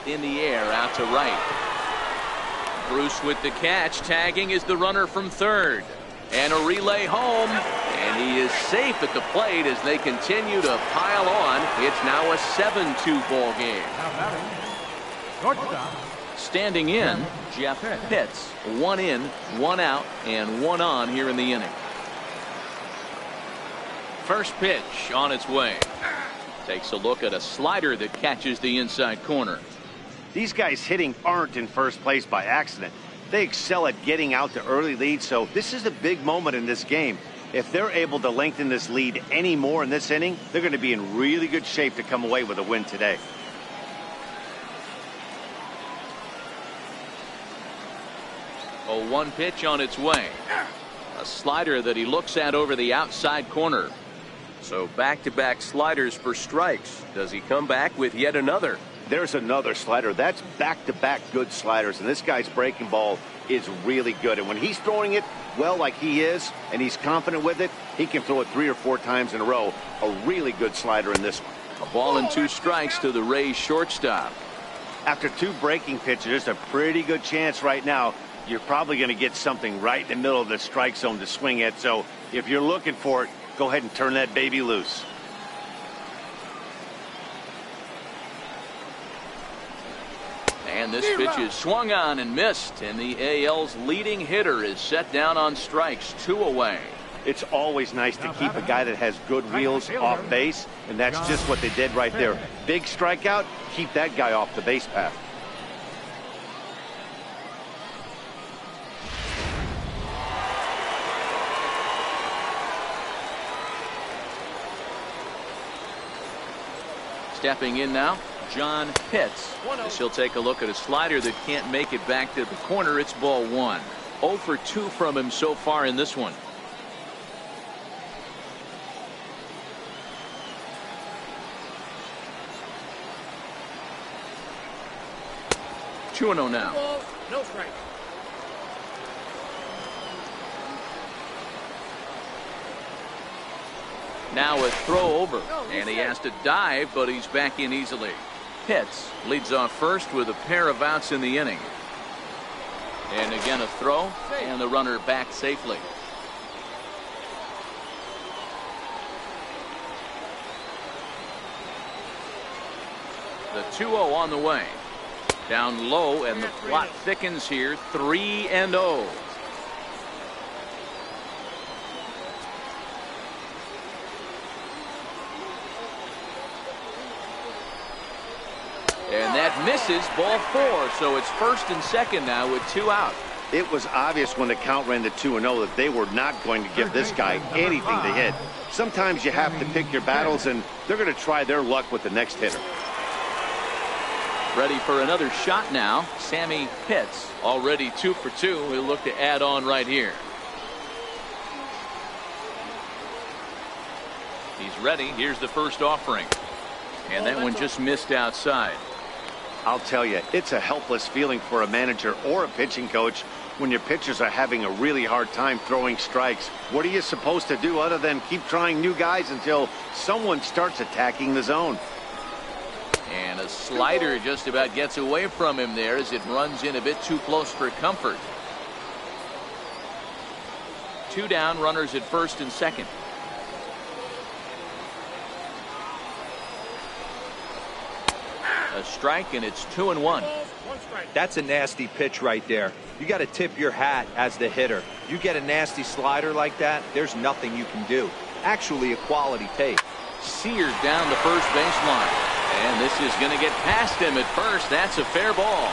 In the air, out to right. Bruce with the catch. Tagging is the runner from third. And a relay home. And he is safe at the plate as they continue to pile on. It's now a 7-2 ball game. Shortstop. Standing in, Jeff Pitts. 1 in, 1 out, and 1 on here in the inning. First pitch on its way. Takes a look at a slider that catches the inside corner. These guys hitting aren't in first place by accident. They excel at getting out to early leads, so this is a big moment in this game. If they're able to lengthen this lead any more in this inning, they're going to be in really good shape to come away with a win today. A 1 pitch on its way. A slider that he looks at over the outside corner. So back-to-back sliders for strikes. Does he come back with yet another? There's another slider. That's back-to-back good sliders, and this guy's breaking ball is really good. And when he's throwing it well like he is, and he's confident with it, he can throw it 3 or 4 times in a row. A really good slider in this one. A ball and 2 strikes to the Rays shortstop. After 2 breaking pitches, there's a pretty good chance right now you're probably going to get something right in the middle of the strike zone to swing at. So if you're looking for it, go ahead and turn that baby loose. And this pitch is swung on and missed, and the AL's leading hitter is set down on strikes, 2 away. It's always nice to keep a guy that has good wheels off base, and that's just what they did right there. Big strikeout, keep that guy off the base path. Stepping in now, John Pitts. As he'll take a look at a slider that can't make it back to the corner. It's ball 1. 0 for 2 from him so far in this one. Two and 0 now. No strike. Now a throw over, and he has to dive, but he's back in easily. Pitts leads off first with a pair of outs in the inning. And again a throw, and the runner back safely. The 2-0 on the way. Down low, and the plot thickens here. 3-0. And that misses, ball 4. So it's first and second now with 2 out. It was obvious when the count ran to 2-0 that they were not going to give this guy anything to hit. Sometimes you have to pick your battles, and they're going to try their luck with the next hitter. Ready for another shot now. Sammy Pitts, already 2 for 2. He'll look to add on right here. He's ready. Here's the first offering. And that one just missed outside. I'll tell you, it's a helpless feeling for a manager or a pitching coach when your pitchers are having a really hard time throwing strikes. What are you supposed to do other than keep trying new guys until someone starts attacking the zone? And a slider just about gets away from him there as it runs in a bit too close for comfort. 2 down, runners at first and second. A strike, and it's 2-1. That's a nasty pitch right there. You got to tip your hat as the hitter. You get a nasty slider like that, there's nothing you can do. Actually a quality take. Seared down the first baseline. And this is going to get past him at first. That's a fair ball.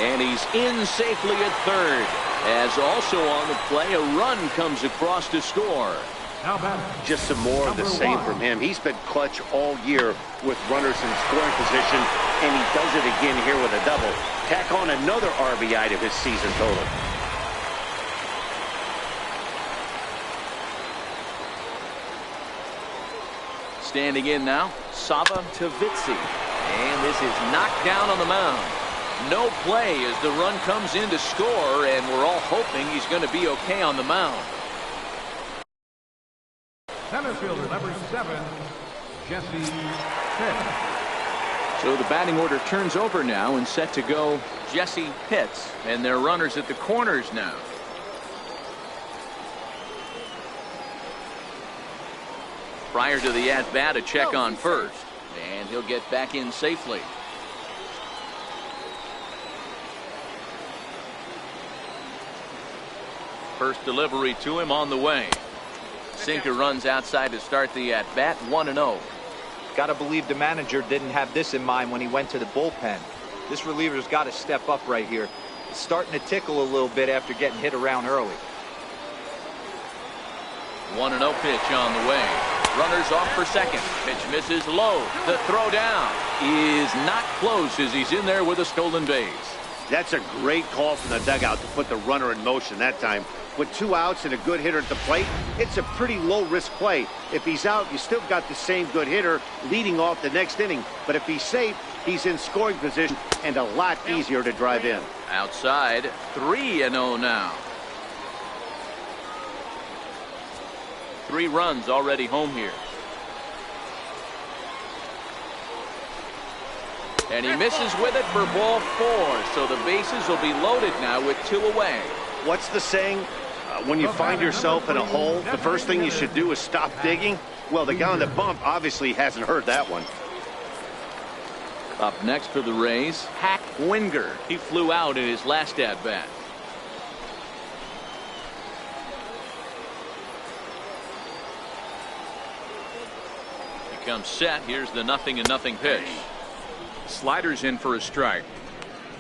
And he's in safely at third. As also on the play, a run comes across to score. Just some more of the same from him. He's been clutch all year with runners in scoring position, and he does it again here with a double. Tack on another RBI to his season total. Standing in now, Sava Tavitsi. And this is knocked down on the mound. No play as the run comes in to score, and we're all hoping he's going to be okay on the mound. Center fielder number 7, Jesse Pitts. So the batting order turns over now, and set to go Jesse Pitts, and their runners at the corners now. Prior to the at-bat, a check on first, and he'll get back in safely. First delivery to him on the way. Sinker runs outside to start the at-bat, 1-0. Got to believe the manager didn't have this in mind when he went to the bullpen. This reliever's got to step up right here. It's starting to tickle a little bit after getting hit around early. 1-0 pitch on the way. Runners off for second. Pitch misses low. The throw down is not close as he's in there with a stolen base. That's a great call from the dugout to put the runner in motion that time. With 2 outs and a good hitter at the plate, it's a pretty low-risk play. If he's out, you still got the same good hitter leading off the next inning. But if he's safe, he's in scoring position and a lot easier to drive in. Outside, 3-0 now. 3 runs already home here. And he misses with it for ball 4. So the bases will be loaded now with 2 away. What's the saying? When you find yourself in a hole, the first thing you should do is stop digging. Well, the guy on the bump obviously hasn't heard that one. Up next for the Rays, Hack Winger. He flew out in his last at-bat. He comes set. Here's the 0-0 pitch. Sliders in for a strike.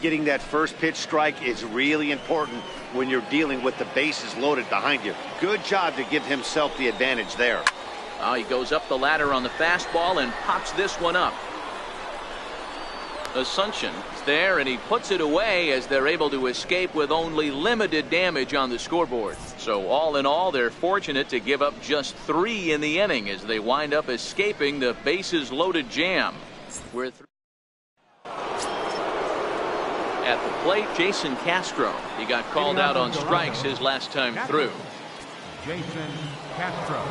Getting that first pitch strike is really important when you're dealing with the bases loaded behind you. Good job to give himself the advantage there. He goes up the ladder on the fastball and pops this one up. Asuncion is there, and he puts it away as they're able to escape with only limited damage on the scoreboard. So all in all, they're fortunate to give up just 3 in the inning as they wind up escaping the bases loaded jam. We're at the plate, Jason Castro. He got called out on strikes his last time through. Jason Castro.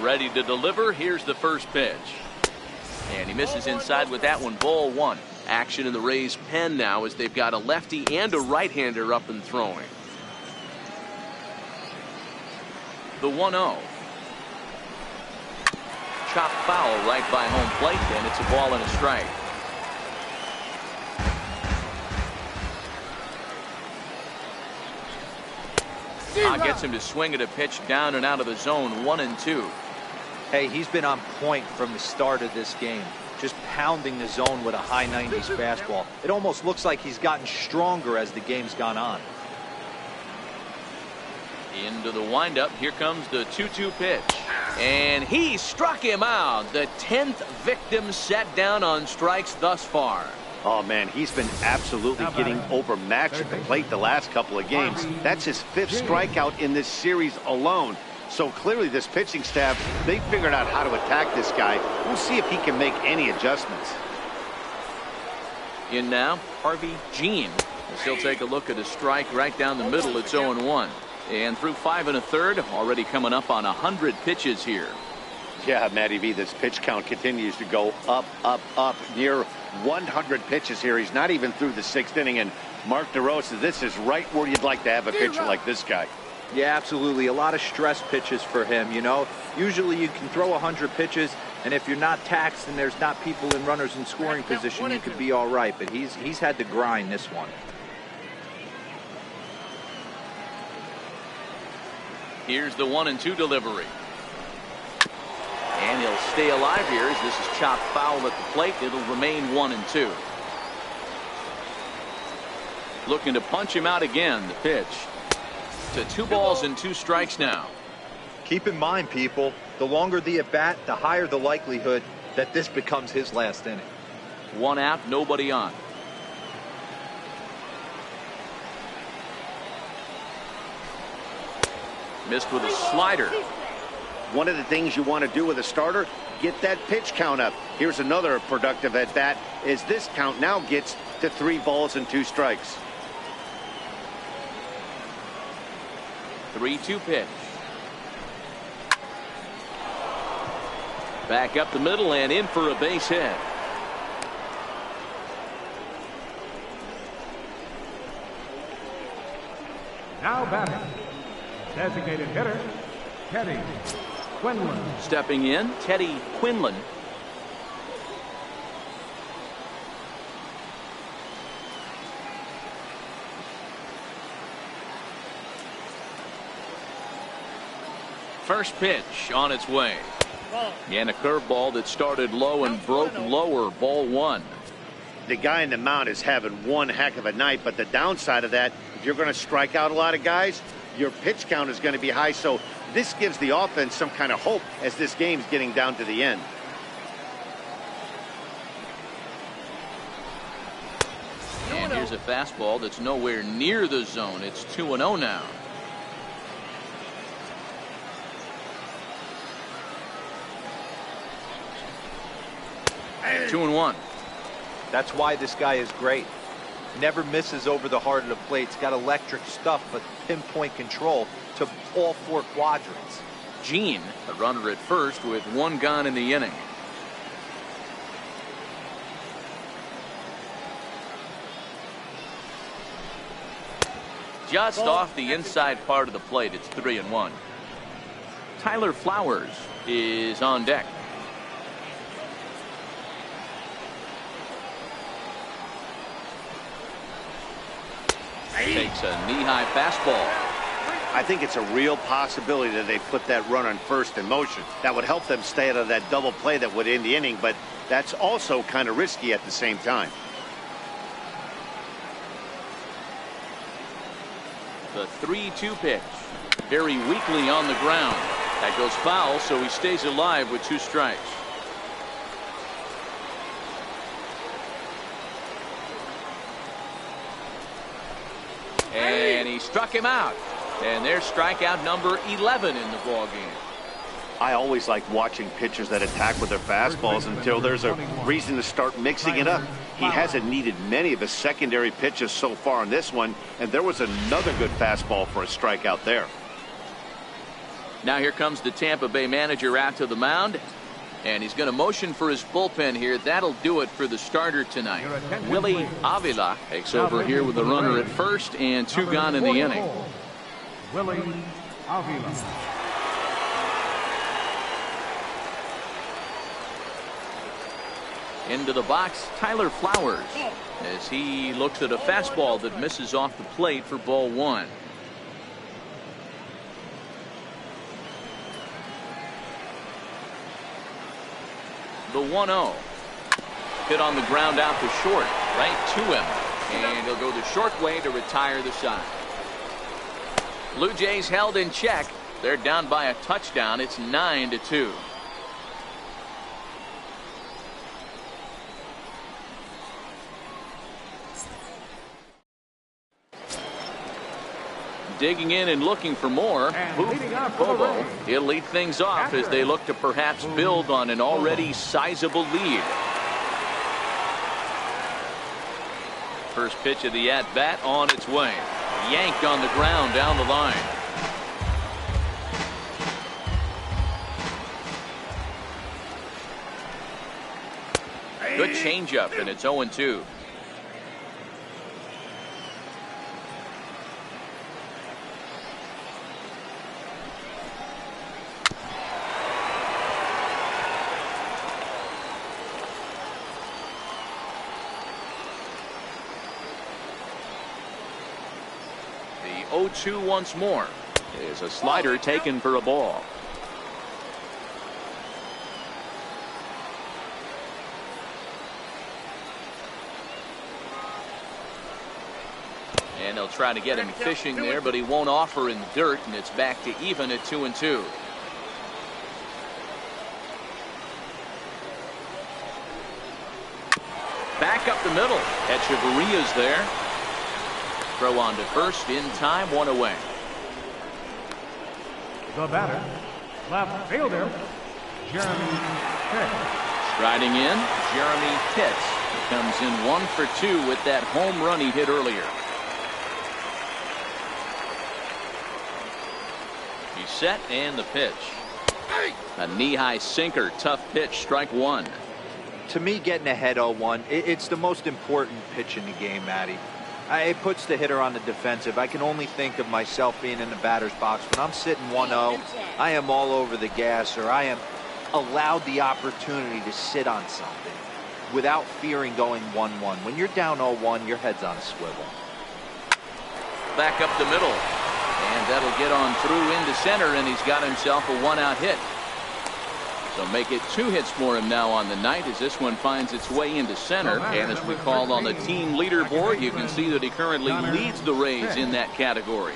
Ready to deliver. Here's the first pitch. And he misses inside with that one. Ball 1. Action in the Rays' pen now as they've got a lefty and a right-hander up and throwing. The 1-0. Chop foul right by home plate, and it's a ball and a strike. Gets him to swing at a pitch down and out of the zone. 1-2. Hey, he's been on point from the start of this game. Just pounding the zone with a high 90s fastball. It almost looks like he's gotten stronger as the game's gone on. Into the windup. Here comes the 2-2 pitch. And he struck him out. The 10th victim set down on strikes thus far. Oh, man, he's been absolutely getting overmatched at the plate the last couple of games. That's his 5th strikeout in this series alone. So clearly this pitching staff, they figured out how to attack this guy. We'll see if he can make any adjustments. In now, Harvey Jean. He'll take a look at a strike right down the middle. It's 0-1. And through 5 1/3, already coming up on 100 pitches here. Yeah, Matty V, this pitch count continues to go up, up, up. Near 100 pitches here. He's not even through the 6th inning. And Mark DeRosa, this is right where you'd like to have a pitcher like this guy. Yeah, absolutely. A lot of stress pitches for him, you know. Usually you can throw 100 pitches, and if you're not taxed and there's not people in runners in scoring position, you could be all right. But he's had to grind this one. Here's the 1-2 delivery. And he'll stay alive here as this is chopped foul at the plate. It'll remain 1-2. Looking to punch him out again. The pitch. To 2 balls and 2 strikes now. Keep in mind, people, the longer the at-bat, the higher the likelihood that this becomes his last inning. 1 out, nobody on. Missed with a slider. One of the things you want to do with a starter, get that pitch count up. Here's another productive at-bat as this count now gets to 3 balls and 2 strikes. 3-2 pitch. Back up the middle and in for a base hit. Now batting, designated hitter, Teddy Quinlan. Stepping in, Teddy Quinlan. First pitch on its way. And a curveball that started low and broke lower. Ball 1. The guy in the mound is having one heck of a night, but the downside of that, if you're going to strike out a lot of guys, your pitch count is going to be high. So this gives the offense some kind of hope as this game's getting down to the end. And here's a fastball that's nowhere near the zone. It's 2-0 now. Hey. 2-1. That's why this guy is great. Never misses over the heart of the plate. He's got electric stuff, but pinpoint control to all 4 quadrants. Gene, a runner at first with 1 gone in the inning. Just off the inside part of the plate. It's 3-1. Tyler Flowers is on deck. Takes a knee-high fastball. I think it's a real possibility that they put that run on first in motion. That would help them stay out of that double play that would end the inning, but that's also kind of risky at the same time. The 3-2 pitch. Very weakly on the ground. That goes foul, so he stays alive with 2 strikes. And he struck him out. And there's strikeout number 11 in the ball game. I always like watching pitchers that attack with their fastballs until there's a reason to start mixing it up. He hasn't needed many of his secondary pitches so far in this one, and there was another good fastball for a strikeout there. Now here comes the Tampa Bay manager out to the mound. And he's going to motion for his bullpen here. That'll do it for the starter tonight. Willie Avila takes over here with a runner at first and 2 gone in the inning. Willie Avila. Into the box, Tyler Flowers, as he looks at a fastball that misses off the plate for ball 1. The 1-0. Hit on the ground out to short, right to him. And he'll go the short way to retire the side. Blue Jays held in check. They're down by a touchdown. It's 9-2. Digging in and looking for more. Bobo. He'll lead things off as they look to perhaps build on an already sizable lead. First pitch of the at-bat on its way. Yanked on the ground down the line. Good changeup, and it's 0-2. The 0-2 once more. Is a slider taken for a ball. And they'll try to get him fishing there, but he won't offer in the dirt, and it's back to even at 2-2. Back up the middle. Echeverria's there. Throw on to first in time, 1 away. The batter, left fielder, Jeremy Pitts. Striding in, Jeremy Pitts. He comes in 1 for 2 with that home run he hit earlier. He's set and the pitch. A knee-high sinker, tough pitch, strike 1. To me, getting ahead 0-1, it's the most important pitch in the game, Matty. It puts the hitter on the defensive. I can only think of myself being in the batter's box. When I'm sitting 1-0, I am all over the gas, or I am allowed the opportunity to sit on something without fearing going 1-1. When you're down 0-1, your head's on a swivel. Back up the middle. And that'll get on through into center, and he's got himself a one-out hit. So make it 2 hits for him now on the night as this one finds its way into center. And as we called on the team leaderboard, you can see that he currently leads the Rays in that category.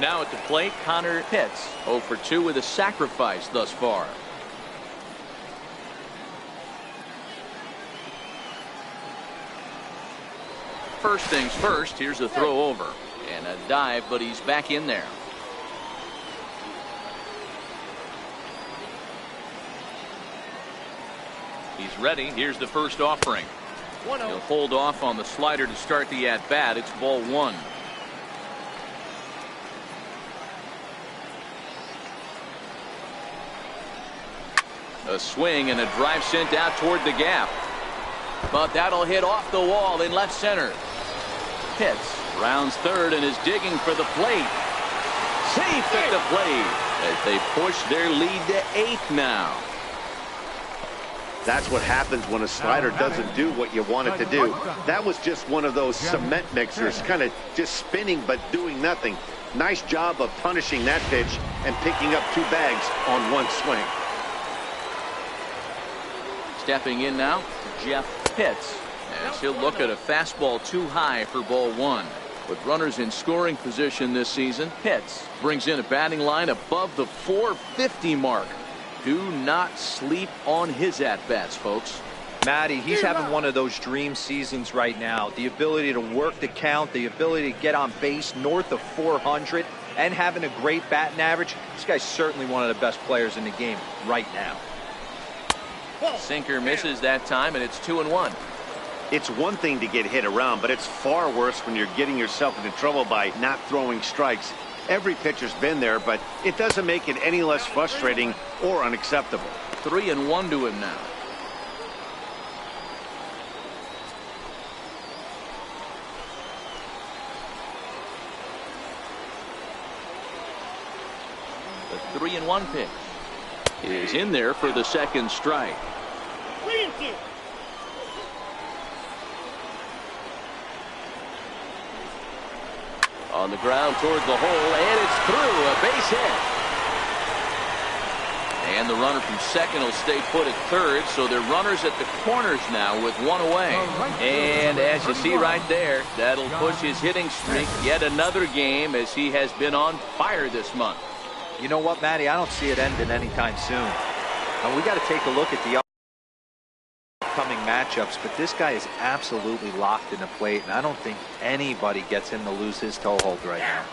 Now at the plate, Connor Pitts, 0 for 2 with a sacrifice thus far. First things first, here's a throw over and a dive, but he's back in there. He's ready. Here's the first offering. He'll hold off on the slider to start the at-bat. It's ball 1. A swing and a drive sent out toward the gap. But that'll hit off the wall in left center. Pitts rounds third and is digging for the plate. Safe at the plate as they push their lead to 8 now. That's what happens when a slider doesn't do what you want it to do. That was just one of those cement mixers, kind of just spinning but doing nothing. Nice job of punishing that pitch and picking up 2 bags on 1 swing. Stepping in now, Jeff Pitts, as he'll look at a fastball too high for ball 1. With runners in scoring position this season, Pitts brings in a batting line above the 450 mark. Do not sleep on his at-bats, folks. Matty, he's having one of those dream seasons right now. The ability to work the count, the ability to get on base north of 400, and having a great batting average. This guy's certainly one of the best players in the game right now. Sinker misses that time, and it's 2-1. It's one thing to get hit around, but it's far worse when you're getting yourself into trouble by not throwing strikes. Every pitcher's been there, but it doesn't make it any less frustrating or unacceptable. 3-1 to him now. The 3-1 pitch is in there for the second strike. 3-2. On the ground toward the hole, and it's through. A base hit. And the runner from second will stay put at third, so they're runners at the corners now with 1 away. And as you see right there, that'll push his hitting streak yet another game as he has been on fire this month. You know what, Matty? I don't see it ending anytime soon. And we got to take a look at the upcoming matchups, but this guy is absolutely locked in the plate, and I don't think anybody gets him to lose his toehold right now.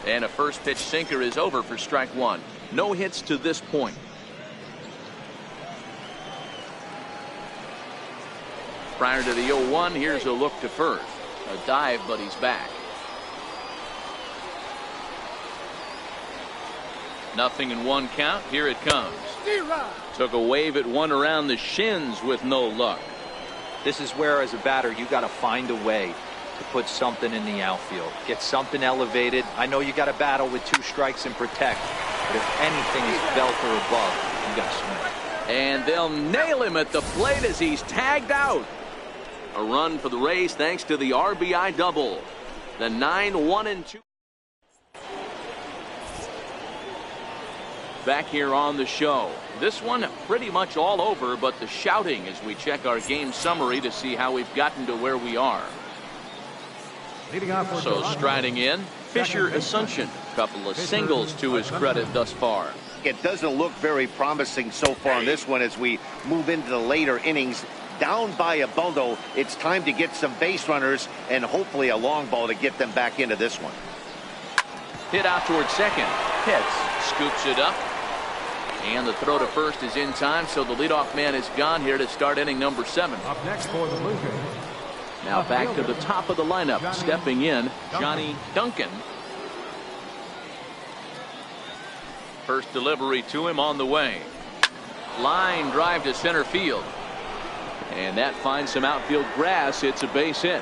And a first pitch sinker is over for strike 1. No hits to this point. Prior to the 0-1, here's a look to first. A dive, but he's back. 0-1 count. Here it comes. Took a wave at one around the shins with no luck. This is where, as a batter, you got to find a way to put something in the outfield. Get something elevated. I know you got to battle with 2 strikes and protect, but if anything is belt or above, you got to swing. And they'll nail him at the plate as he's tagged out. A run for the Rays thanks to the RBI double. The 9-1-2. Back here on the show. This one pretty much all over, but the shouting as we check our game summary to see how we've gotten to where we are. So striding in, Fisher Asuncion. Couple of singles to his credit thus far. It doesn't look very promising so far in this one as we move into the later innings. Down by a bundle, it's time to get some base runners and hopefully a long ball to get them back into this one. Hit out towards second. Pitts scoops it up. And the throw to first is in time, so the leadoff man is gone here to start inning number 7. Up next for the Blue Jays. Now back to the top of the lineup, stepping in, Johnny Duncan. First delivery to him on the way. Line drive to center field. And that finds some outfield grass. It's a base hit.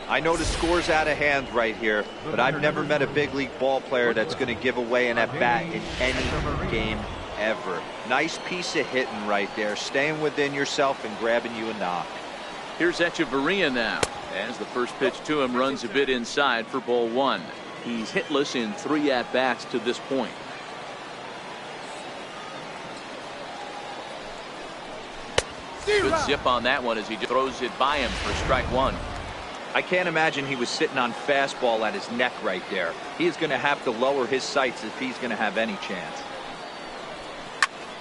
I know the score's out of hand right here, but I've never met a big league ball player that's going to give away an at-bat in any game ever. Nice piece of hitting right there, staying within yourself and grabbing you a knock. Here's Echeverria now, as the first pitch to him runs a bit inside for ball 1. He's hitless in 3 at-bats to this point. Good zip on that one as he throws it by him for strike 1. I can't imagine he was sitting on fastball at his neck right there. He is going to have to lower his sights if he's going to have any chance.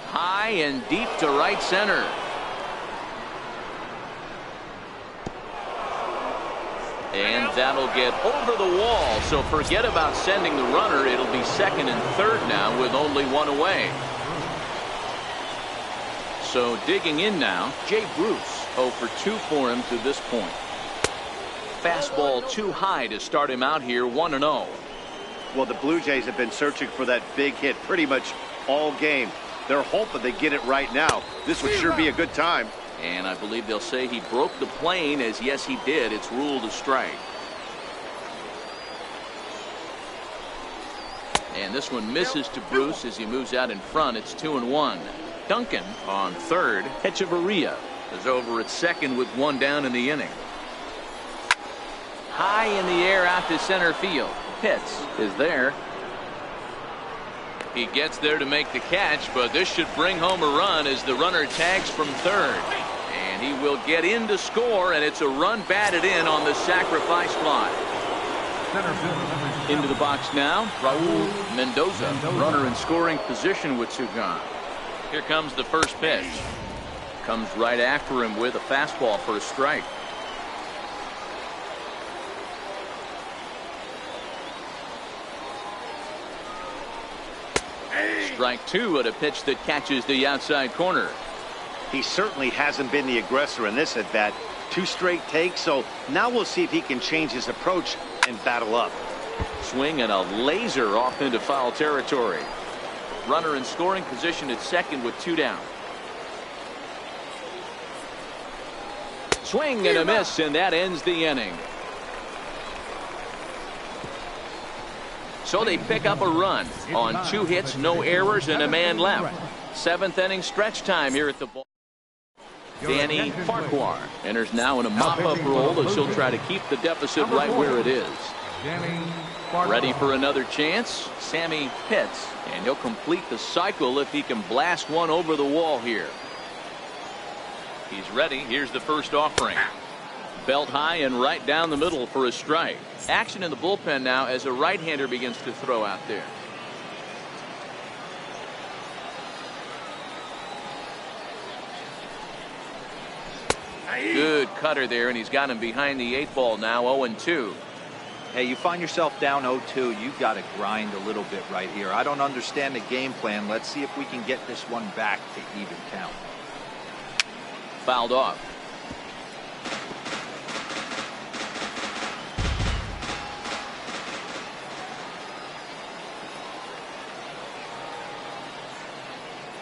High and deep to right center. And that'll get over the wall, so forget about sending the runner. It'll be second and third now with only 1 away. So digging in now, Jay Bruce, 0 for 2 for him to this point. Fastball too high to start him out here, 1-0. Well, the Blue Jays have been searching for that big hit pretty much all game. They're hoping they get it right now. This would sure be a good time. And I believe they'll say he broke the plane, as yes he did. It's ruled a strike. And this one misses to Bruce as he moves out in front. It's 2-1. Duncan on third. Echeverria is over at second with 1 down in the inning. High in the air out to center field. Pitts is there. He gets there to make the catch, but this should bring home a run as the runner tags from third. And he will get in to score, and it's a run batted in on the sacrifice fly. Into the box now, Raul Mendoza, runner in scoring position with 2 gone. Here comes the first pitch. Comes right after him with a fastball for a strike. Strike 2 at a pitch that catches the outside corner. He certainly hasn't been the aggressor in this at bat. 2 straight takes, so now we'll see if he can change his approach and battle up. Swing and a laser off into foul territory. Runner in scoring position at second with 2 down. Swing and a miss, and that ends the inning. So they pick up a run on 2 hits, no errors, and a man left. 7th inning stretch time here at the ball. Danny Farquhar enters now in a mop-up role as he'll try to keep the deficit right where it is. Ready for another chance, Sammy Pitts, and he'll complete the cycle if he can blast one over the wall here. He's ready. Here's the first offering. Belt high and right down the middle for a strike. Action in the bullpen now as a right-hander begins to throw out there. Good cutter there, and he's got him behind the 8 ball now, 0-2. Hey, you find yourself down 0-2, you've got to grind a little bit right here. I don't understand the game plan. Let's see if we can get this one back to even count. Fouled off.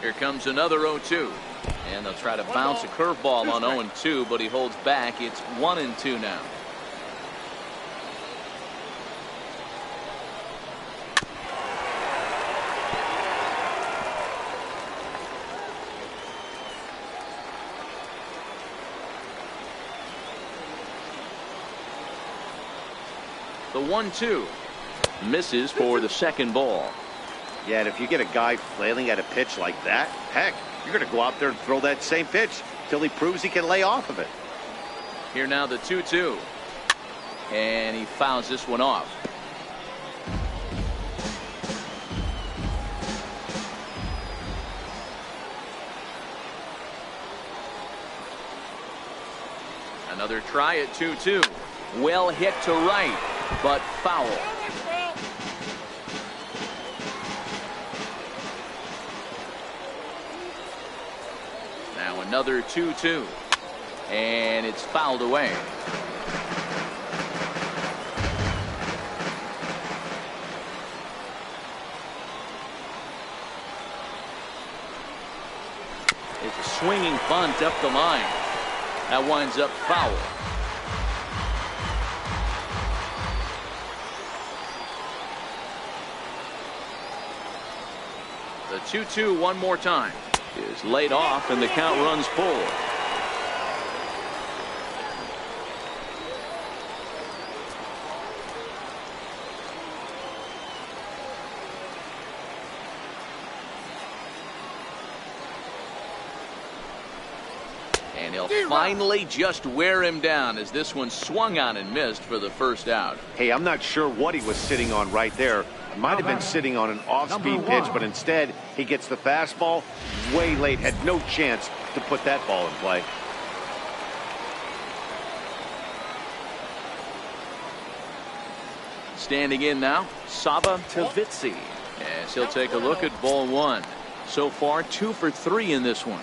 Here comes another 0-2. And they'll try to bounce a curveball on 0-2, but he holds back. It's 1-2 now. The 1-2 misses for the second ball. Yeah, and if you get a guy flailing at a pitch like that, heck, you're going to go out there and throw that same pitch till he proves he can lay off of it. Here now the 2-2. And he fouls this one off. Another try at 2-2. Well hit to right, but foul. Now another 2-2. And it's fouled away. It's a swinging bunt up the line. That winds up foul. The 2-2 one more time. Is laid off and the count runs full. And he'll finally just wear him down as this one swung on and missed for the first out. Hey, I'm not sure what he was sitting on right there. Might have been sitting on an off-speed pitch, but instead he gets the fastball way late. Had no chance to put that ball in play. Standing in now, Saba Tavitsi, as he'll take a look at ball one. So far, 2 for 3 in this one.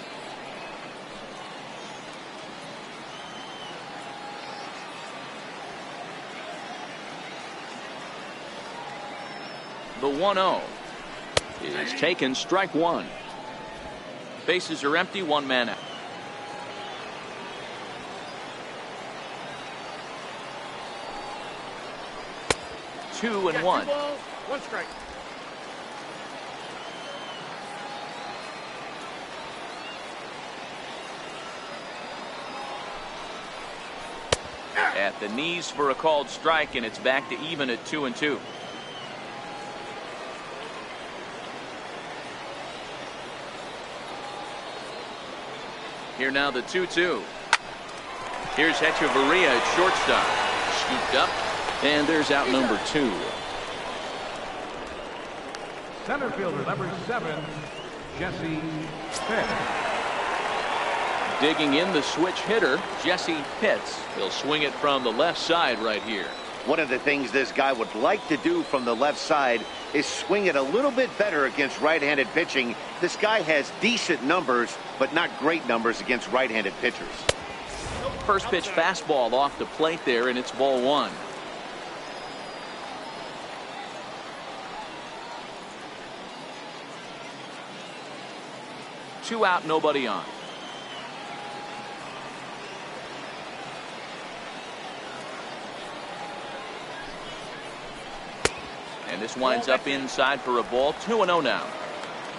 The 1-0 is taken, strike one. Bases are empty, one man out. Two and one. 2 balls, 1 strike. At the knees for a called strike, and it's back to even at 2-2. Here now the 2-2. Here's Hechavarria at shortstop. Scooped up, and there's out number 2. Center fielder number 7, Jesse Pitts. Digging in the switch hitter, Jesse Pitts. He'll swing it from the left side right here. One of the things this guy would like to do from the left side is swing it a little bit better against right-handed pitching. This guy has decent numbers, but not great numbers against right-handed pitchers. First pitch fastball off the plate there, and it's ball one. Two out, nobody on. And this winds up inside for a ball. 2-0 now.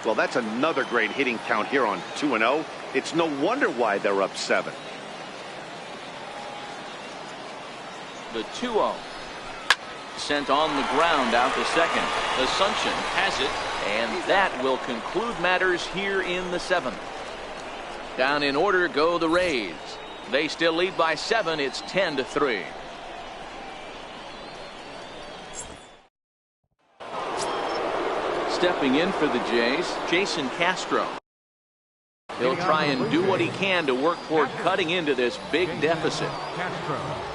Well, that's another great hitting count here on 2-0. It's no wonder why they're up 7. The 2-0. Sent on the ground out to second. Asuncion has it, and that will conclude matters here in the 7th. Down in order go the Rays. They still lead by 7. It's 10-3. Stepping in for the Jays, Jason Castro. He'll try and do what he can to work toward cutting into this big deficit.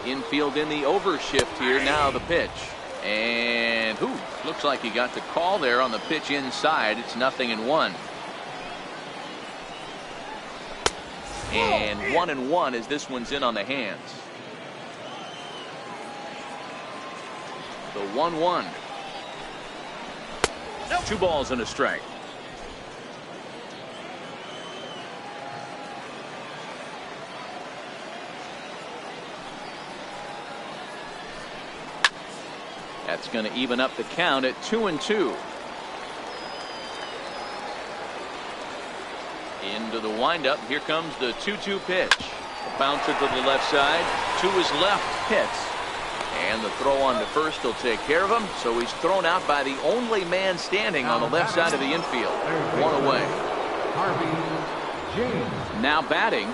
Infield in the overshift here. Now the pitch. And looks like he got the call there on the pitch inside. It's 0-1. And 1-1 as this one's in on the hands. The 1-1. 2 balls and a strike. That's going to even up the count at 2-2. Into the windup. Here comes the 2-2 pitch. A bouncer to the left side. To his left. Pitts. And the throw on to first will take care of him. So he's thrown out by the only man standing on the left side of the infield. 1 away. Harvey Jean. Now batting,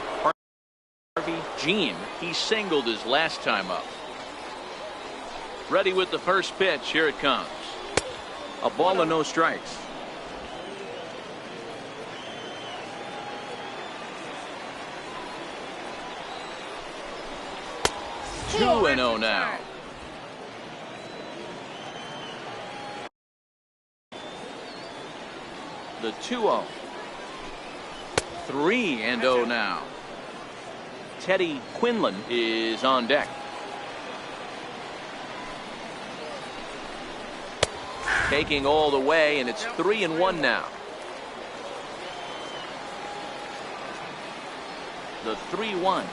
Harvey Jean. He singled his last time up. Ready with the first pitch. Here it comes. A ball and no strikes. Two 2-0 now. The 2-0. 3-0 now. Teddy Quinlan is on deck. Taking all the way, and it's 3-1 now. The 3-1.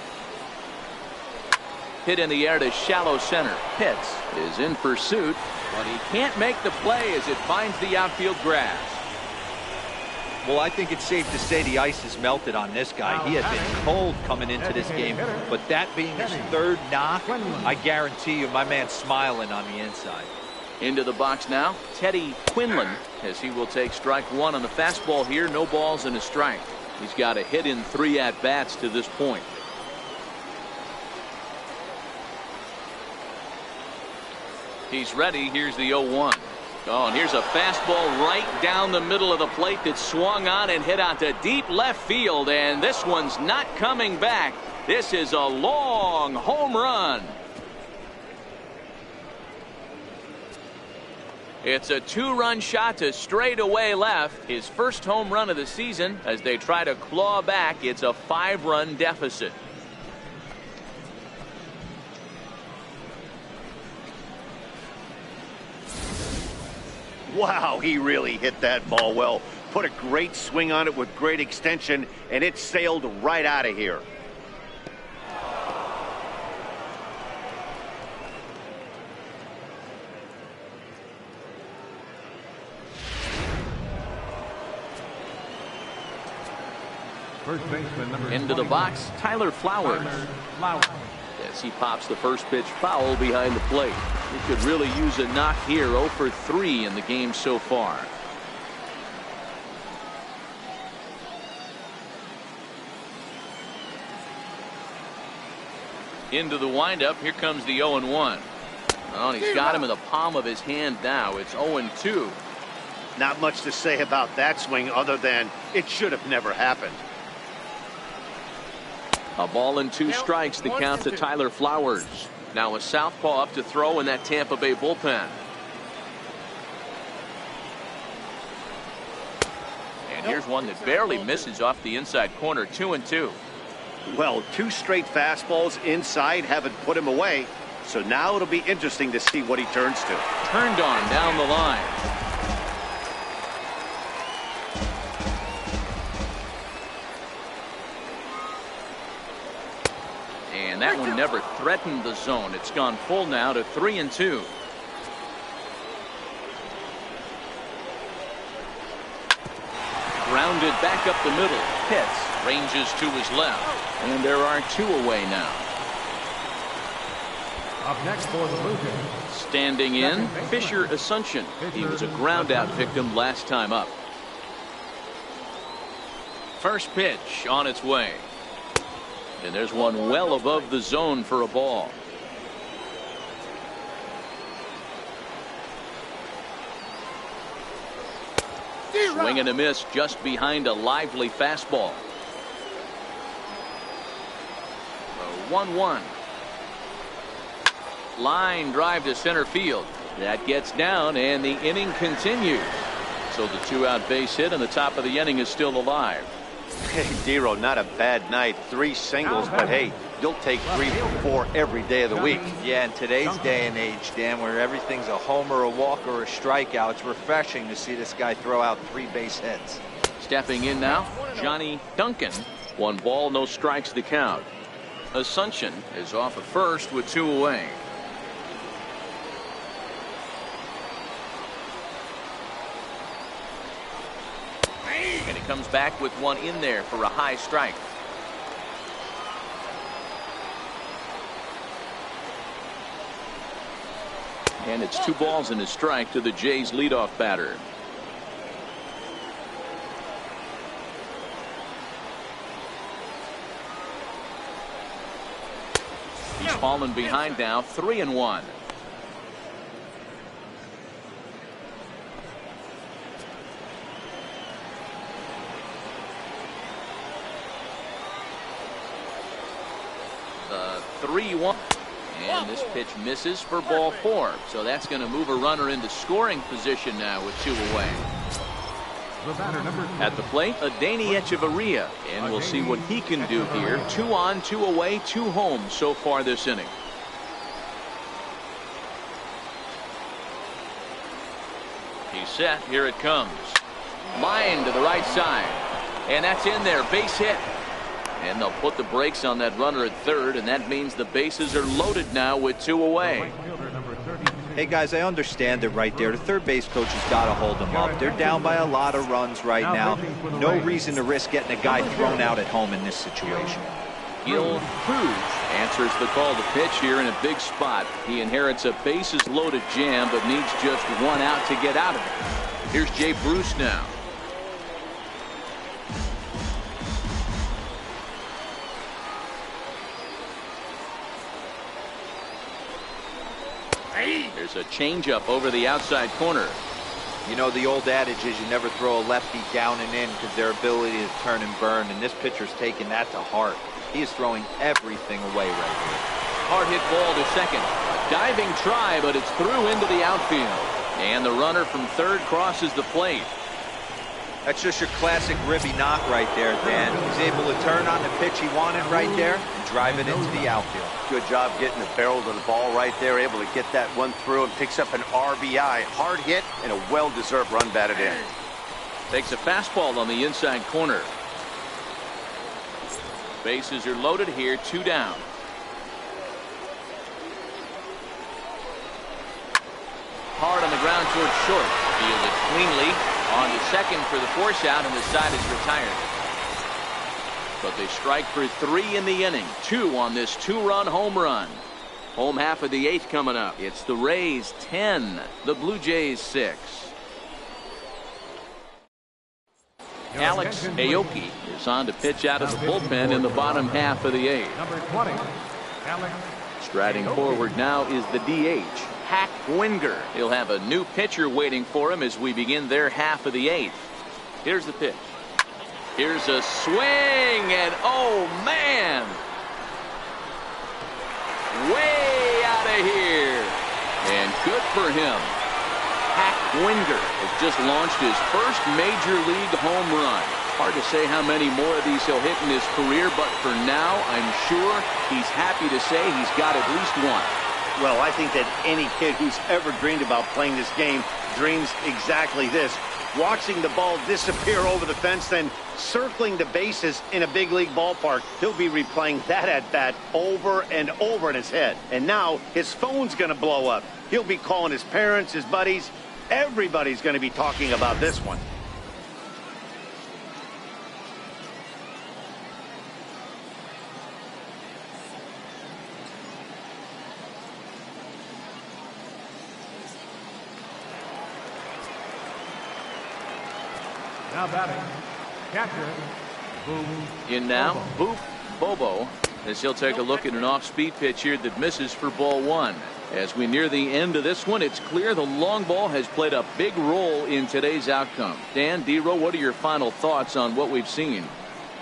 Hit in the air to shallow center. Pitts is in pursuit, but he can't make the play as it finds the outfield grass. Well, I think it's safe to say the ice has melted on this guy. He had been cold coming into this game, but that being his third knock, I guarantee you my man's smiling on the inside. Into the box now, Teddy Quinlan, as he will take strike one on the fastball here. No balls and a strike. He's got a hit in 3 at-bats to this point. He's ready. Here's the 0-1. Oh, and here's a fastball right down the middle of the plate that swung on and hit out to deep left field, and this one's not coming back. This is a long home run. It's a 2-run shot to straightaway left. His first home run of the season as they try to claw back. It's a 5-run deficit. Wow, he really hit that ball well. Put a great swing on it with great extension, and it sailed right out of here. First baseman number Into the box, Tyler Flowers. As he pops the first pitch foul behind the plate. He could really use a knock here. 0 for 3 in the game so far. Into the windup. Here comes the 0-1. Oh, and he's got him in the palm of his hand now. It's 0-2. Not much to say about that swing other than it should have never happened. A ball and 2 strikes. The count to Tyler Flowers. Now a southpaw up to throw in that Tampa Bay bullpen. And here's one that barely misses off the inside corner. 2-2. Well, 2 straight fastballs inside haven't put him away. So now it'll be interesting to see what he turns to. Turned on down the line. And that one never threatened the zone. It's gone full now to 3-2. Grounded back up the middle. Pitts ranges to his left. And there are 2 away now. Up next for the Blue Jays. Standing in, Fisher Asuncion. He was a ground out victim last time up. First pitch on its way. And there's one well above the zone for a ball. Swing and a miss just behind a lively fastball. 1-1. Line drive to center field. That gets down and the inning continues. So the 2-out base hit and the top of the inning is still alive. Hey, Dero, not a bad night. 3 singles, but hey, you'll take 3 for 4 every day of the week. Yeah, in today's day and age, Dan, where everything's a homer, a walk, or a strikeout, it's refreshing to see this guy throw out 3 base hits. Stepping in now, Johnny Duncan. 1 ball, no strikes the count. Asuncion is off at first with 2 away. And he comes back with 1 in there for a high strike. And it's 2 balls and a strike to the Jays leadoff batter. He's fallen behind now, 3-1. The 3-1. And this pitch misses for ball 4. So that's going to move a runner into scoring position now with 2 away. At the plate, Adeiny Hechavarria. And we'll see what he can do here. 2 on, 2 away, 2 home so far this inning. He's set. Here it comes. Line to the right side. And that's in there. Base hit. And they'll put the brakes on that runner at third, and that means the bases are loaded now with 2 away. Number 32, Hey, guys, I understand it right there. The third base coach has got to hold them up. They're down by a lot of runs right now. No reason to risk getting a guy thrown out at home in this situation. Gil Cruz answers the call to pitch here in a big spot. He inherits a bases-loaded jam, but needs just one out to get out of it. Here's Jay Bruce now. There's a changeup over the outside corner. You know, the old adage is you never throw a lefty down and in because their ability to turn and burn, and this pitcher's taking that to heart. He is throwing everything away right here. Hard hit ball to second. A diving try, but it's through into the outfield. And the runner from third crosses the plate. That's just your classic ribby knock right there, Dan. He's able to turn on the pitch he wanted right there and drive it into the outfield. Good job getting the barrel to the ball right there, able to get that one through and picks up an RBI. Hard hit and a well-deserved run batted in. Takes a fastball on the inside corner. Bases are loaded here, 2 down. Hard on the ground towards short. Fielded cleanly. On to second for the force out, and the side is retired. But they strike for 3 in the inning. 2 on this 2-run home run. Home half of the 8th coming up. It's the Rays 10, the Blue Jays 6. Alex Aoki is on to pitch out of the bullpen in the bottom half of the 8th. Number 20, Alex. Striding forward now is the DH, Hack Winger. He'll have a new pitcher waiting for him as we begin their half of the 8th. Here's the pitch. Here's a swing, and oh man! Way out of here. And good for him. Hack Winger has just launched his first major league home run. Hard to say how many more of these he'll hit in his career, but for now, I'm sure he's happy to say he's got at least one. Well, I think that any kid who's ever dreamed about playing this game dreams exactly this. Watching the ball disappear over the fence, then circling the bases in a big league ballpark. He'll be replaying that at-bat over and over in his head. And now his phone's going to blow up. He'll be calling his parents, his buddies. Everybody's going to be talking about this one. Now batting, catcher, Boom. In now, Boop Bobo, as he'll take a look at an off-speed pitch here that misses for ball 1. As we near the end of this one, it's clear the long ball has played a big role in today's outcome. Dan, D-Row, what are your final thoughts on what we've seen?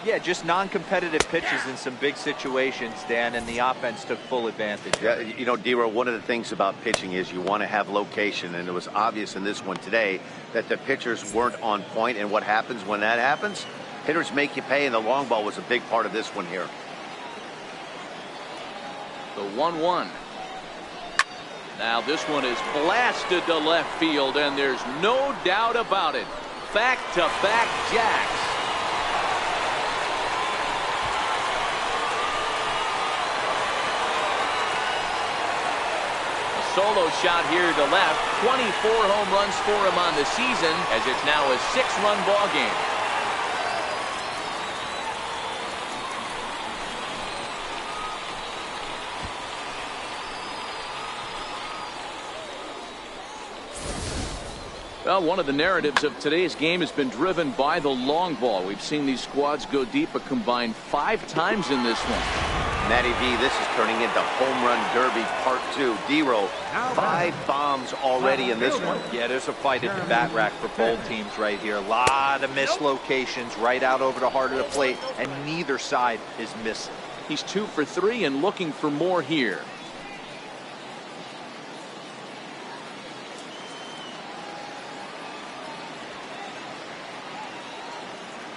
Yeah, just non-competitive pitches in some big situations, Dan, and the offense took full advantage. Yeah, you know, D-Row, one of the things about pitching is you want to have location, and it was obvious in this one today that the pitchers weren't on point, and what happens when that happens? Hitters make you pay, and the long ball was a big part of this one here. The 1-1. Now this one is blasted to left field, and there's no doubt about it. Back-to-back jacks. Solo shot here to left. 24 home runs for him on the season, as it's now a 6-run ball game. Well, one of the narratives of today's game has been driven by the long ball. We've seen these squads go deep a combined 5 times in this one. Matty V, this is turning into Home Run Derby Part 2. D-Row, 5 bombs already in this one. Yeah, there's a fight at the bat rack for both teams right here. A lot of mislocations right out over the heart of the plate, and neither side is missing. He's 2 for 3 and looking for more here.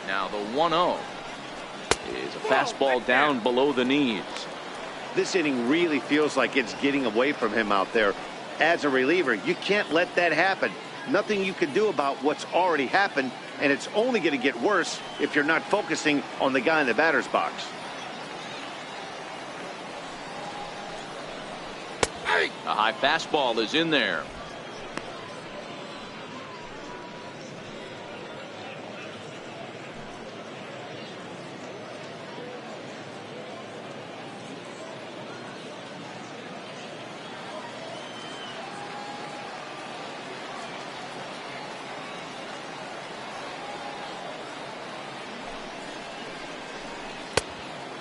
Now the 1-0 is a fastball down below the knees. This inning really feels like it's getting away from him out there. As a reliever, you can't let that happen. Nothing you can do about what's already happened, and it's only going to get worse if you're not focusing on the guy in the batter's box. A high fastball is in there.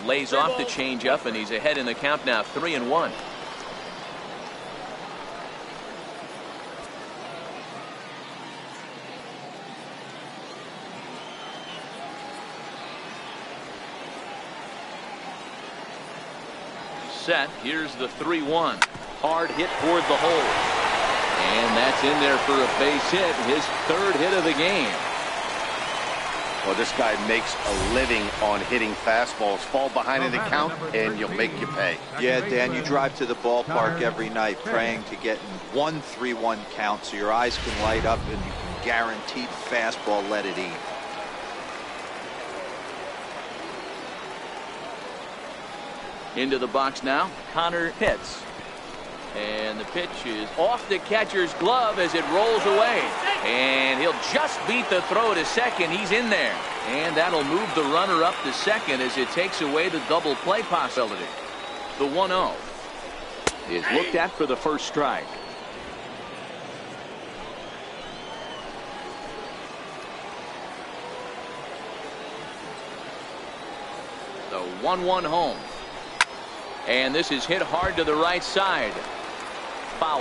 Lays off the changeup, and he's ahead in the count now, 3-1. Set. Here's the 3-1. Hard hit toward the hole. And that's in there for a base hit, his third hit of the game. Well, this guy makes a living on hitting fastballs. Fall behind in the count, and you'll make you pay. Yeah, Dan, you drive to the ballpark every night praying to get in 1-3-1 count so your eyes can light up and you can guaranteed fastball let it eat. Into the box now, Connor Pitts. And the pitch is off the catcher's glove as it rolls away. And he'll just beat the throw to second. He's in there. And that'll move the runner up to second as it takes away the double play possibility. The 1-0 is looked at for the first strike. The 1-1 home. And this is hit hard to the right side. Foul.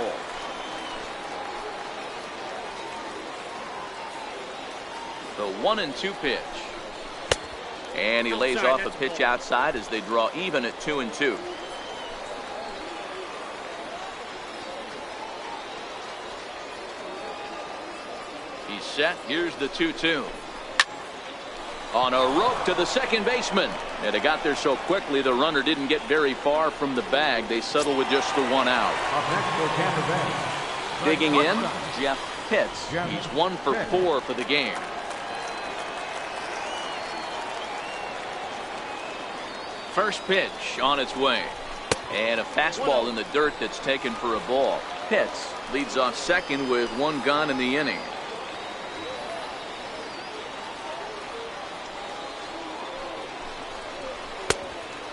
The 1-2 pitch. And he lays off a pitch outside as they draw even at 2-2. He's set. Here's the 2-2. On a rope to the second baseman. And it got there so quickly the runner didn't get very far from the bag. They settle with just the one out. Digging in, Jeff Pitts. He's 1 for 4 for the game. First pitch on its way. And a fastball in the dirt that's taken for a ball. Pitts leads off second with 1 gone in the inning.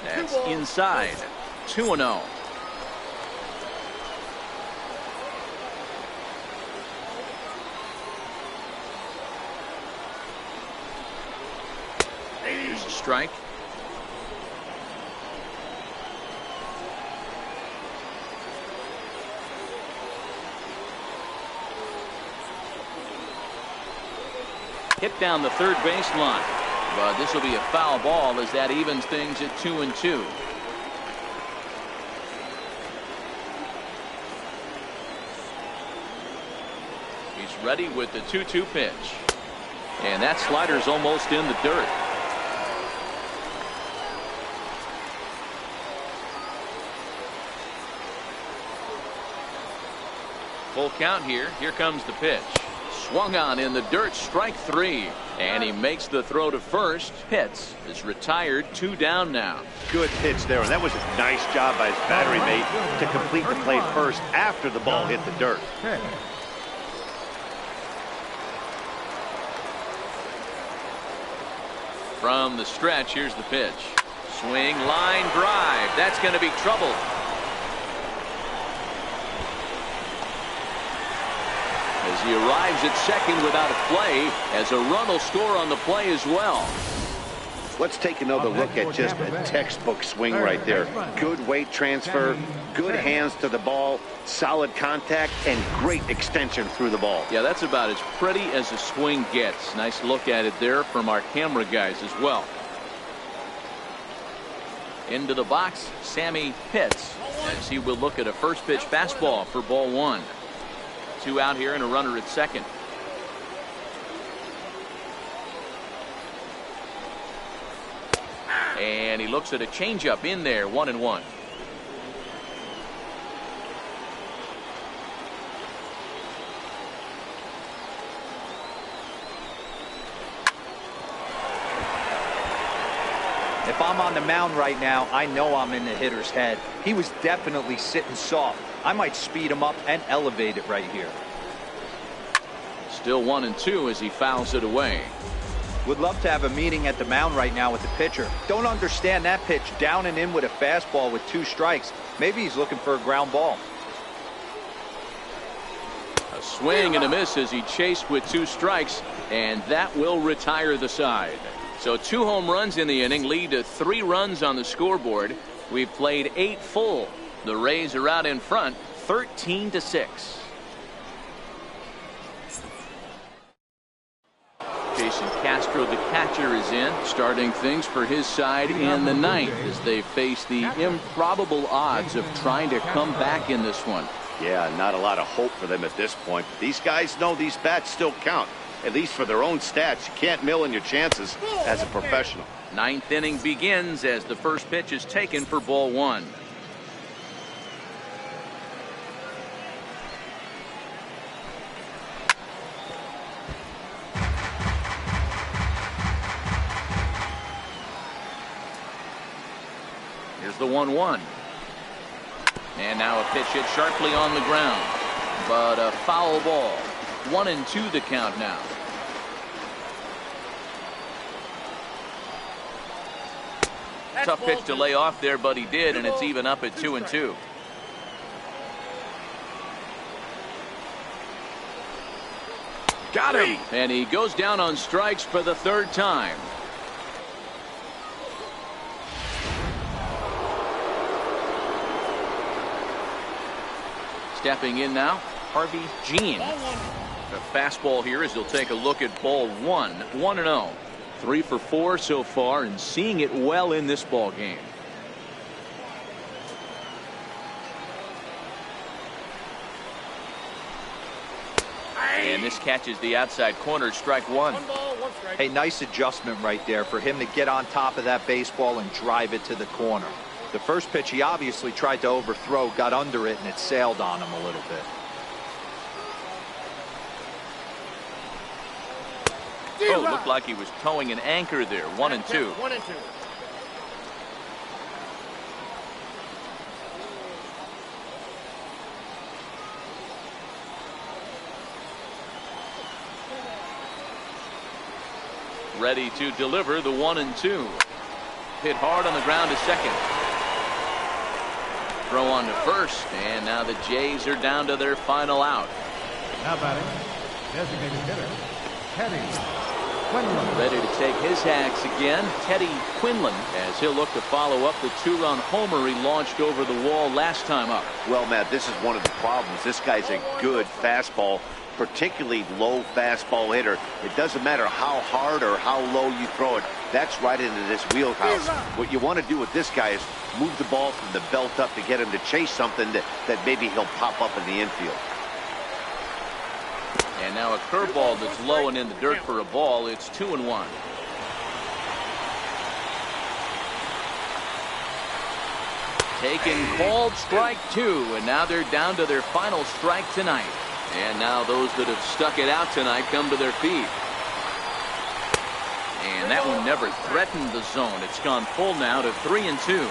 That's inside. 2-0. Here's a strike. Hit down the third baseline. But this will be a foul ball as that evens things at 2-2. He's ready with the 2-2 pitch. And that slider's almost in the dirt. Full count here. Here comes the pitch. Swung on in the dirt, strike 3. And he makes the throw to first. Pitts is retired, 2 down now. Good pitch there, and that was a nice job by his battery mate to complete the play first after the ball hit the dirt. From the stretch, here's the pitch. Swing, line drive. That's going to be trouble. As he arrives at second without a play, as a run will score on the play as well. Let's take another look at just a textbook swing right there. Good weight transfer, good hands to the ball, solid contact, and great extension through the ball. Yeah, that's about as pretty as a swing gets. Nice look at it there from our camera guys as well. Into the box, Sammy Pitts, as he will look at a first pitch fastball for ball 1. 2 out here and a runner at second. And he looks at a changeup in there, 1-1. If I'm on the mound right now, I know I'm in the hitter's head. He was definitely sitting soft. I might speed him up and elevate it right here. Still 1-2 as he fouls it away. Would love to have a meeting at the mound right now with the pitcher. Don't understand that pitch down and in with a fastball with 2 strikes. Maybe he's looking for a ground ball. A swing and a miss as he chased with 2 strikes, and that will retire the side. So 2 home runs in the inning lead to 3 runs on the scoreboard. We've played 8 full. The Rays are out in front 13-6. Jason Castro, the catcher, is in, starting things for his side in the 9th as they face the improbable odds of trying to come back in this one. Yeah, not a lot of hope for them at this point. But these guys know these bats still count, at least for their own stats. You can't mill in your chances as a professional. 9th inning begins as the first pitch is taken for ball 1. Here's the 1-1. And now a pitch hit sharply on the ground, but a foul ball. 1-2 the count now. Tough pitch to lay off there, but he did, and it's even up at 2-2. Got him! And he goes down on strikes for the 3rd time. Stepping in now, Harvey Jean. The fastball here as he'll take a look at ball 1. 1-0. 3 for 4 so far and seeing it well in this ball game. And this catches the outside corner, strike 1. Hey, nice adjustment right there for him to get on top of that baseball and drive it to the corner. The first pitch he obviously tried to overthrow, got under it, and it sailed on him a little bit. Oh, looked like he was towing an anchor there. 1-2. 1-2. Ready to deliver the 1-2. Hit hard on the ground to second. Throw on to first, and now the Jays are down to their final out. Now batting, designated hitter, Teddy Quinlan. Ready to take his hacks again, Teddy Quinlan, as he'll look to follow up the 2-run homer he launched over the wall last time up. Well, Matt, this is one of the problems. This guy's a good fastball, particularly low fastball hitter. It doesn't matter how hard or how low you throw it. That's right into this wheelhouse. What you want to do with this guy is move the ball from the belt up to get him to chase something that maybe he'll pop up in the infield. And now a curveball that's low and in the dirt for a ball. It's 2-1. Taken, called, strike 2, and now they're down to their final strike tonight. And now those that have stuck it out tonight come to their feet. And that one never threatened the zone. It's gone full now to 3-2.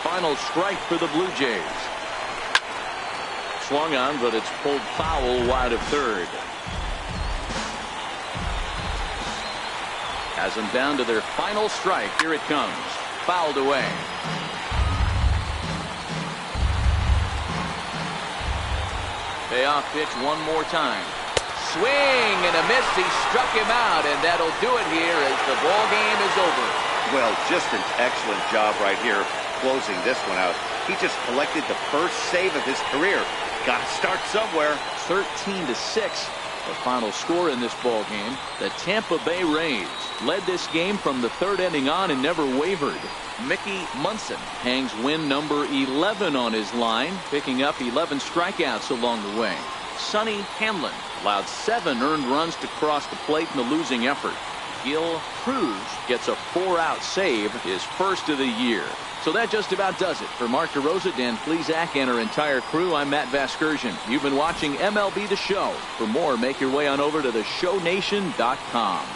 Final strike for the Blue Jays. Swung on, but it's pulled foul wide of third. Has them down to their final strike. Here it comes. Fouled away. Payoff pitch one more time. Swing and a miss. He struck him out, and that'll do it here as the ball game is over. Well, just an excellent job right here closing this one out. He just collected the first save of his career. Got to start somewhere. 13-6. The final score in this ball game. The Tampa Bay Rays led this game from the 3rd inning on and never wavered. Mickey Munson hangs win number 11 on his line, picking up 11 strikeouts along the way. Sonny Hanlon allowed 7 earned runs to cross the plate in the losing effort. Gil Cruz gets a 4-out save, his first of the year. So that just about does it. For Mark DeRosa, Dan Plesac, and our entire crew, I'm Matt Vasgersian. You've been watching MLB The Show. For more, make your way on over to theshownation.com.